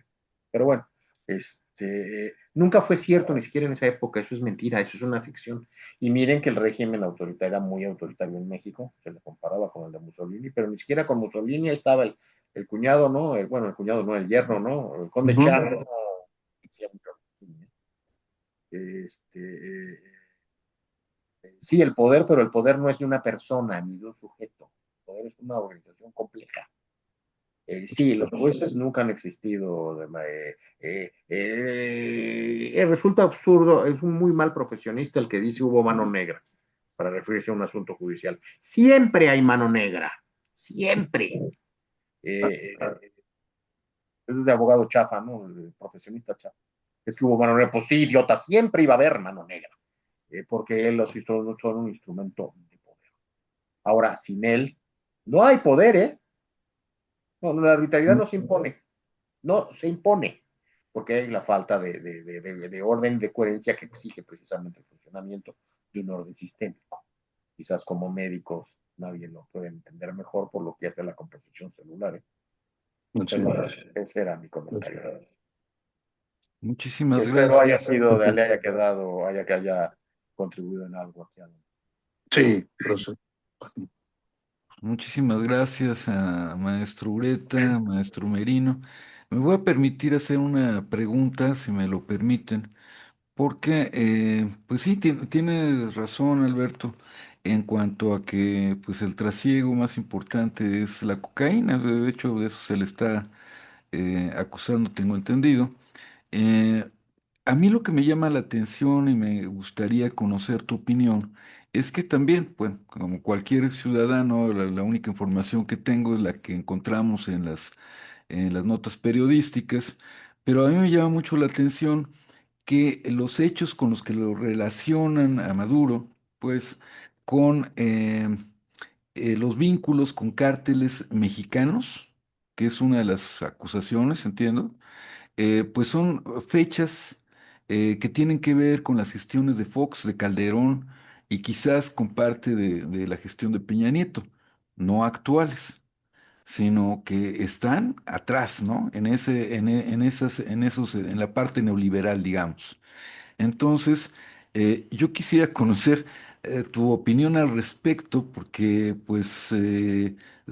Speaker 3: Pero bueno, nunca fue cierto, ni siquiera en esa época. Eso es mentira, eso es una ficción. Y miren que el régimen autoritario era muy autoritario en México, se le comparaba con el de Mussolini, pero ni siquiera con Mussolini. Ahí estaba el cuñado, ¿no? Bueno, el cuñado no, el yerno, ¿no? El conde Chávez, no, este, sí, el poder, pero el poder no es de una persona ni de un sujeto. El poder es una organización compleja. Sí, los jueces nunca han existido. Resulta absurdo, es un muy mal profesionista el que dice hubo mano negra para referirse a un asunto judicial. Siempre hay mano negra, siempre. Eso es de abogado chafa, ¿no? El profesionista chafa. Es que hubo mano negra. Pues sí, idiota, siempre iba a haber mano negra, porque los instrumentos son un instrumento de poder. Ahora, sin él, no hay poder, ¿eh? No, la arbitrariedad no se impone, no se impone, porque hay la falta de orden, de coherencia que exige precisamente el funcionamiento de un orden sistémico. Quizás como médicos nadie lo puede entender mejor por lo que hace la composición celular. ¿Eh?
Speaker 7: Sí.
Speaker 3: Ese era mi comentario.
Speaker 1: Muchísimas
Speaker 3: Espero haya
Speaker 1: gracias.
Speaker 3: sido, le haya quedado, que haya contribuido en algo aquí.
Speaker 7: Sí, gracias.
Speaker 1: Muchísimas gracias a maestro Ureta, maestro Merino. Me voy a permitir hacer una pregunta, si me lo permiten, porque, pues sí, tiene razón Alberto en cuanto a que, pues el trasiego más importante es la cocaína. De hecho, de eso se le está acusando, tengo entendido. Eh, a mí lo que me llama la atención y me gustaría conocer tu opinión es que también, bueno, como cualquier ciudadano, la única información que tengo es la que encontramos en las notas periodísticas, pero a mí me llama mucho la atención que los hechos con los que lo relacionan a Maduro, pues con los vínculos con cárteles mexicanos, que es una de las acusaciones, entiendo, pues son fechas que tienen que ver con las gestiones de Fox, de Calderón y quizás con parte de la gestión de Peña Nieto, no actuales, sino que están atrás, ¿no? En esos, en la parte neoliberal, digamos. Entonces, yo quisiera conocer tu opinión al respecto, porque pues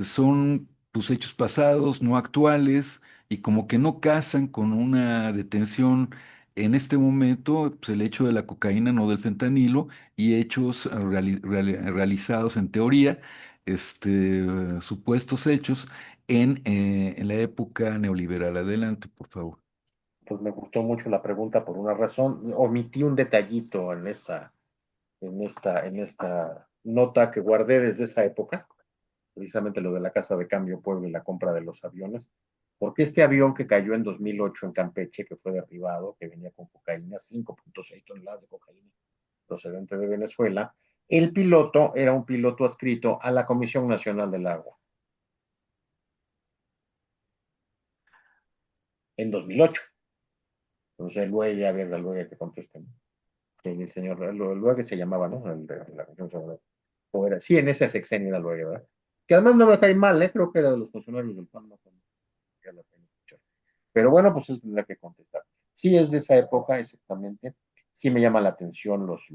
Speaker 1: son pues, hechos pasados, no actuales, y como que no casan con una detención en este momento, pues el hecho de la cocaína, no del fentanilo, y hechos realizados en teoría, supuestos hechos en la época neoliberal. Adelante, por favor.
Speaker 3: Pues me gustó mucho la pregunta por una razón. Omití un detallito en esta nota que guardé desde esa época, precisamente lo de la Casa de Cambio Puebla y la compra de los aviones, porque este avión que cayó en 2008 en Campeche, que fue derribado, que venía con cocaína, 5.6 toneladas de cocaína procedente de Venezuela, el piloto era un piloto adscrito a la Comisión Nacional del Agua en 2008. Entonces, luego ya había luego que contesten. El señor Luege se llamaba, ¿no? La Comisión Nacional del Agua. O era, sí, en ese sexenio era Luege, ¿verdad? Que además no me cae mal, ¿eh? Creo que era de los funcionarios del PAN, no, la pena escuchar. Pero bueno, pues él tendrá que contestar. Sí es de esa época, exactamente. Sí me llama la atención los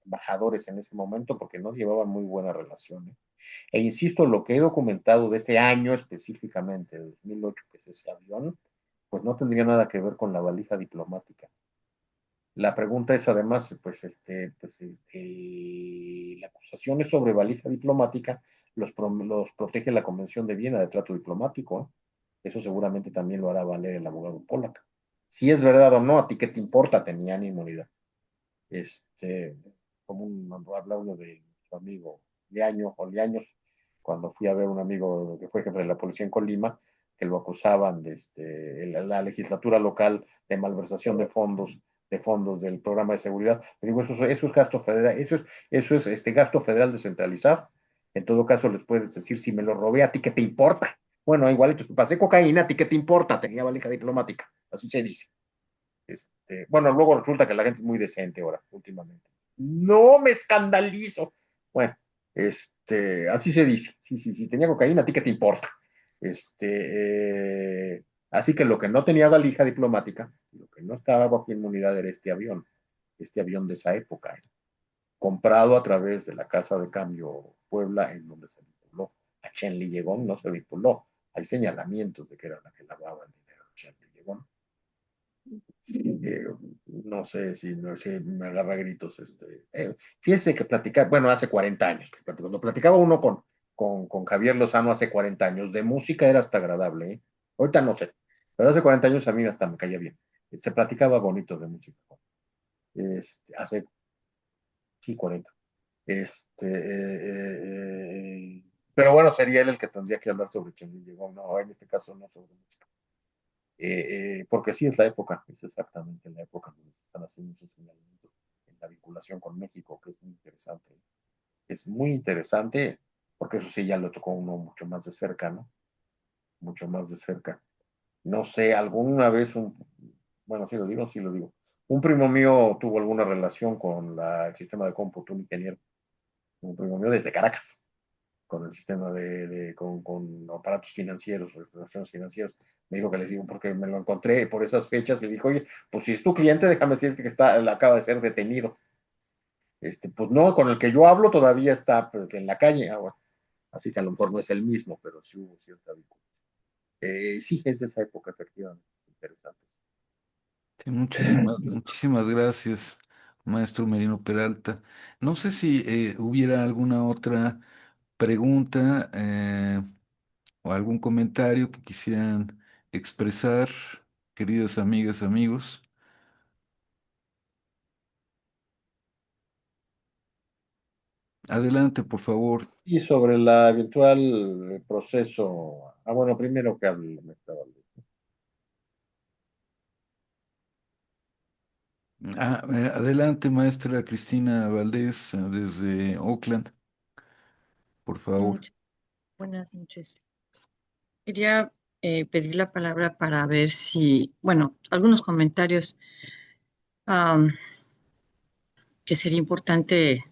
Speaker 3: embajadores en ese momento porque no llevaban muy buena relación. ¿Eh? E insisto, lo que he documentado de ese año específicamente, de 2008, que es ese avión, pues no tendría nada que ver con la valija diplomática. La pregunta es además, la acusación es sobre valija diplomática, los protege la Convención de Viena de Trato Diplomático. Eso seguramente también lo hará valer el abogado Polack. Si es verdad o no, a ti qué te importa, tenían inmunidad. Este, como hablando de su amigo Leaño o Leaños, cuando fui a ver un amigo que fue jefe de la policía en Colima, que lo acusaban la legislatura local de malversación de fondos del programa de seguridad. Le digo, eso es gasto federal, eso es gasto federal descentralizado. En todo caso, les puedes decir, si me lo robé, ¿a ti qué te importa? Bueno, igualito, pasé cocaína, ¿a ti qué te importa? Tenía valija diplomática, así se dice. Bueno, luego resulta que la gente es muy decente ahora, últimamente. No me escandalizo. Bueno, así se dice. Sí, sí, sí, tenía cocaína, ¿a ti qué te importa? Así que lo que no tenía valija diplomática, lo que no estaba bajo inmunidad era este avión de esa época, comprado a través de la Casa de Cambio Puebla, en donde se vinculó a Chen Li Llegón, no se vinculó. Hay señalamientos de que era la que lavaba el dinero de Chen Li Llegón. eh, no sé si, no sé, me agarra gritos. Fíjese que platicaba, bueno, hace 40 años, cuando platicaba uno con Javier Lozano hace 40 años, de música era hasta agradable, ¿eh? Ahorita no sé, pero hace 40 años a mí hasta me caía bien. Se platicaba bonito de música. Hace, sí, 40. Pero bueno, sería él el que tendría que hablar sobre quién llegó, no, en este caso no sobre música. Porque sí es la época, es exactamente la época donde se están haciendo esos señalamientos en la vinculación con México, que es muy interesante. Es muy interesante, porque eso sí ya lo tocó uno mucho más de cerca, ¿no? Mucho más de cerca. No sé, alguna vez bueno, sí lo digo. Un primo mío tuvo alguna relación con el sistema de cómputo, un ingeniero, un primo mío desde Caracas con el sistema con aparatos financieros, relaciones financieras. Me dijo que les digo porque me lo encontré por esas fechas y dijo, oye, pues si es tu cliente, déjame decirte que acaba de ser detenido. Pues no, con el que yo hablo todavía está pues, en la calle. Bueno, así que a lo mejor no es el mismo, pero sí hubo cierta vinculación. Sí, es de esa época, efectivamente. Interesante.
Speaker 1: Sí, muchísimas gracias, maestro Merino Peralta. No sé si hubiera alguna otra pregunta o algún comentario que quisieran expresar. queridas amigas, amigos. Adelante, por favor.
Speaker 3: Y sobre el eventual proceso, bueno, primero que hable la maestra Valdés.
Speaker 1: Adelante, maestra Cristina Valdés, desde Oakland, por favor.
Speaker 8: Muchas buenas noches. Quería pedir la palabra para ver si, bueno, algunos comentarios am, que sería importante.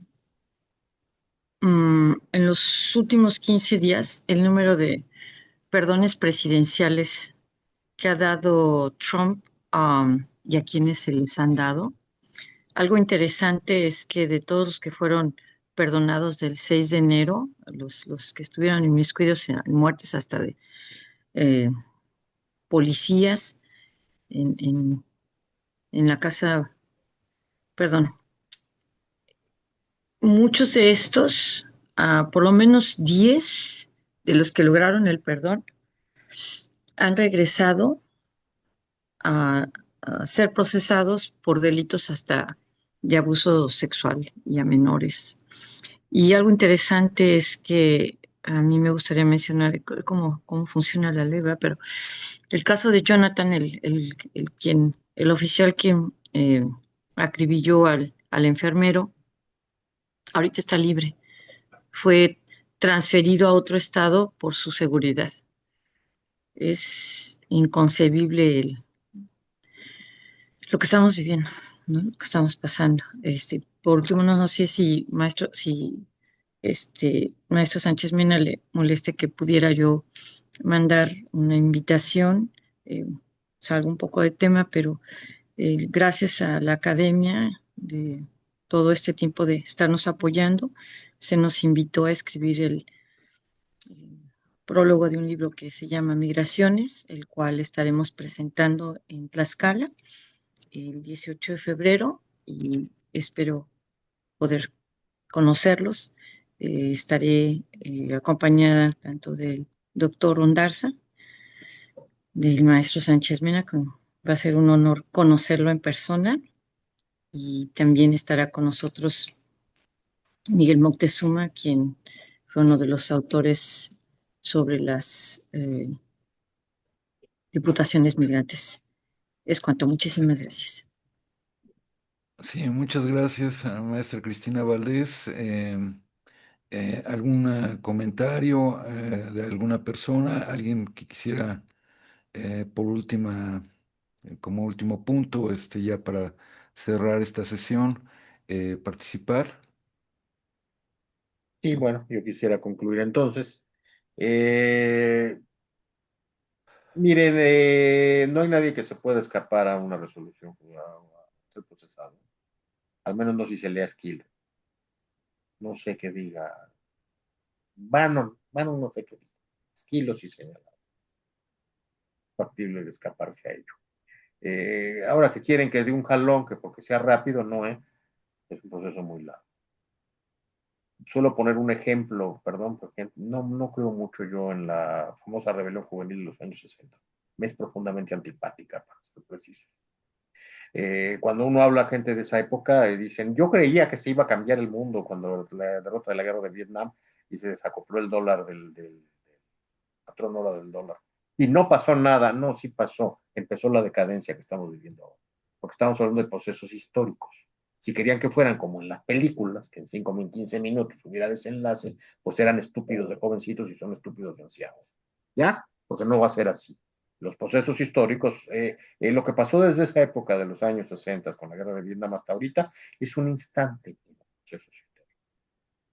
Speaker 8: En los últimos 15 días, el número de perdones presidenciales que ha dado Trump y a quienes se les han dado. Algo interesante es que de todos los que fueron perdonados del 6 de enero, los que estuvieron inmiscuidos en muertes hasta de eh, policías en la casa, perdón, muchos de estos, por lo menos 10 de los que lograron el perdón, han regresado a, a ser procesados por delitos hasta de abuso sexual y a menores. Y algo interesante es que a mí me gustaría mencionar cómo funciona la ley, ¿verdad? Pero el caso de Jonathan, el oficial quien acribilló al enfermero, ahorita está libre. Fue transferido a otro estado por su seguridad. Es inconcebible lo que estamos viviendo, ¿no? Lo que estamos pasando. Por último, no sé si maestro Sánchez Mena le moleste que pudiera yo mandar una invitación. Salgo un poco de tema, pero gracias a la academia de todo este tiempo de estarnos apoyando, se nos invitó a escribir el prólogo de un libro que se llama Migraciones, el cual estaremos presentando en Tlaxcala el 18 de febrero y espero poder conocerlos. Estaré acompañada tanto del doctor Ondarza, del maestro Sánchez Mena, que va a ser un honor conocerlo en persona, y también estará con nosotros Miguel Moctezuma, quien fue uno de los autores sobre las diputaciones migrantes. Es cuanto, muchísimas gracias.
Speaker 1: Sí, muchas gracias, maestra Cristina Valdés. ¿Algún comentario de alguna persona? ¿Alguien que quisiera, por última, como último punto, ya para cerrar esta sesión, participar?
Speaker 3: Y bueno, yo quisiera concluir entonces. Eh, Miren, no hay nadie que se pueda escapar a una resolución, a ser procesado. Al menos no si se lea Esquilo. No sé qué diga. Vano no sé qué diga. Esquilo sí señala. Factible de escaparse a ello. Ahora que quieren que dé un jalón, que porque sea rápido, no, es un proceso muy largo. Suelo poner un ejemplo, perdón, porque no creo mucho yo en la famosa rebelión juvenil de los años 60. Me es profundamente antipática, para ser preciso. Cuando uno habla a gente de esa época, dicen, yo creía que se iba a cambiar el mundo cuando la derrota de la guerra de Vietnam y se desacopló el dólar del patrón hora del dólar. Y no pasó nada, no, sí pasó, empezó la decadencia que estamos viviendo ahora, porque estamos hablando de procesos históricos. Si querían que fueran como en las películas, que en 5 o 15 minutos hubiera desenlace, pues eran estúpidos de jovencitos y son estúpidos de ancianos. ¿Ya? Porque no va a ser así. Los procesos históricos, lo que pasó desde esa época de los años 60 con la guerra de Vietnam hasta ahorita, es un instante en los procesos históricos.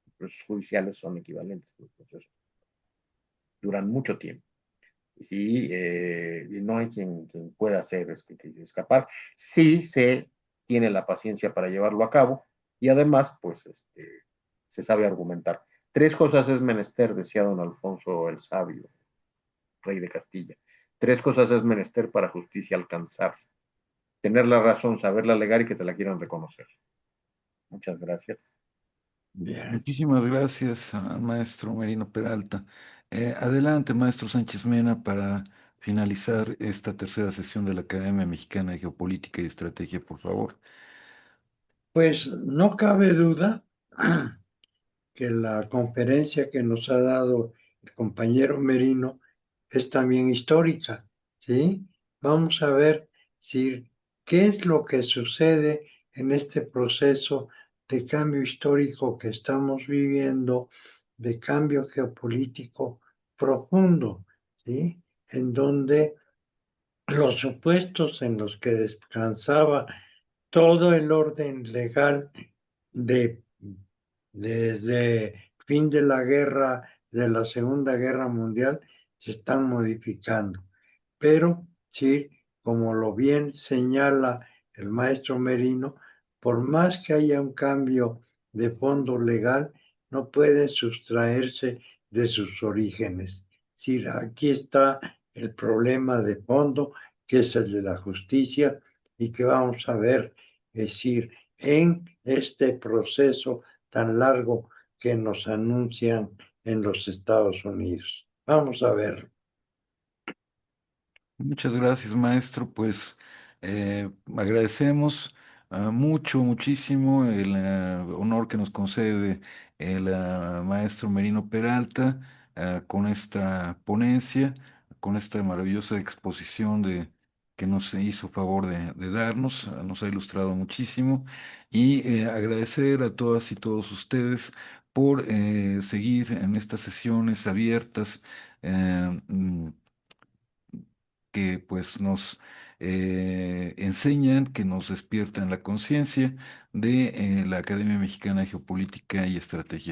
Speaker 3: Los procesos judiciales son equivalentes a los procesos. Duran mucho tiempo y no hay quien pueda hacer escapar. Sí se tiene la paciencia para llevarlo a cabo y además, pues, se sabe argumentar. Tres cosas es menester, decía don Alfonso el Sabio, rey de Castilla. Tres cosas es menester para justicia alcanzar. Tener la razón, saberla alegar y que te la quieran reconocer. Muchas gracias.
Speaker 2: Bien.
Speaker 1: Muchísimas gracias, maestro Merino Peralta. Adelante, maestro Sánchez Mena, para finalizar esta tercera sesión de la Academia Mexicana de Geopolítica y Estrategia, por favor.
Speaker 2: Pues no cabe duda que la conferencia que nos ha dado el compañero Merino es también histórica, ¿sí? Vamos a ver si qué es lo que sucede en este proceso de cambio histórico que estamos viviendo, de cambio geopolítico profundo, ¿sí? En donde los supuestos en los que descansaba todo el orden legal de desde fin de la guerra, de la Segunda Guerra Mundial, se están modificando. Pero sí, como lo bien señala el maestro Merino, por más que haya un cambio de fondo legal, no puede sustraerse de sus orígenes. Sí, aquí está el problema de fondo, que es el de la justicia, y que vamos a ver, es decir, en este proceso tan largo que nos anuncian en los Estados Unidos. Vamos a ver.
Speaker 1: Muchas gracias, maestro. Pues agradecemos muchísimo el honor que nos concede el maestro Merino Peralta con esta ponencia, con esta maravillosa exposición que nos hizo favor de darnos. Nos ha ilustrado muchísimo y agradecer a todas y todos ustedes por seguir en estas sesiones abiertas. Que pues nos enseñan, que nos despiertan la conciencia de la Academia Mexicana de Geopolítica y Estrategia.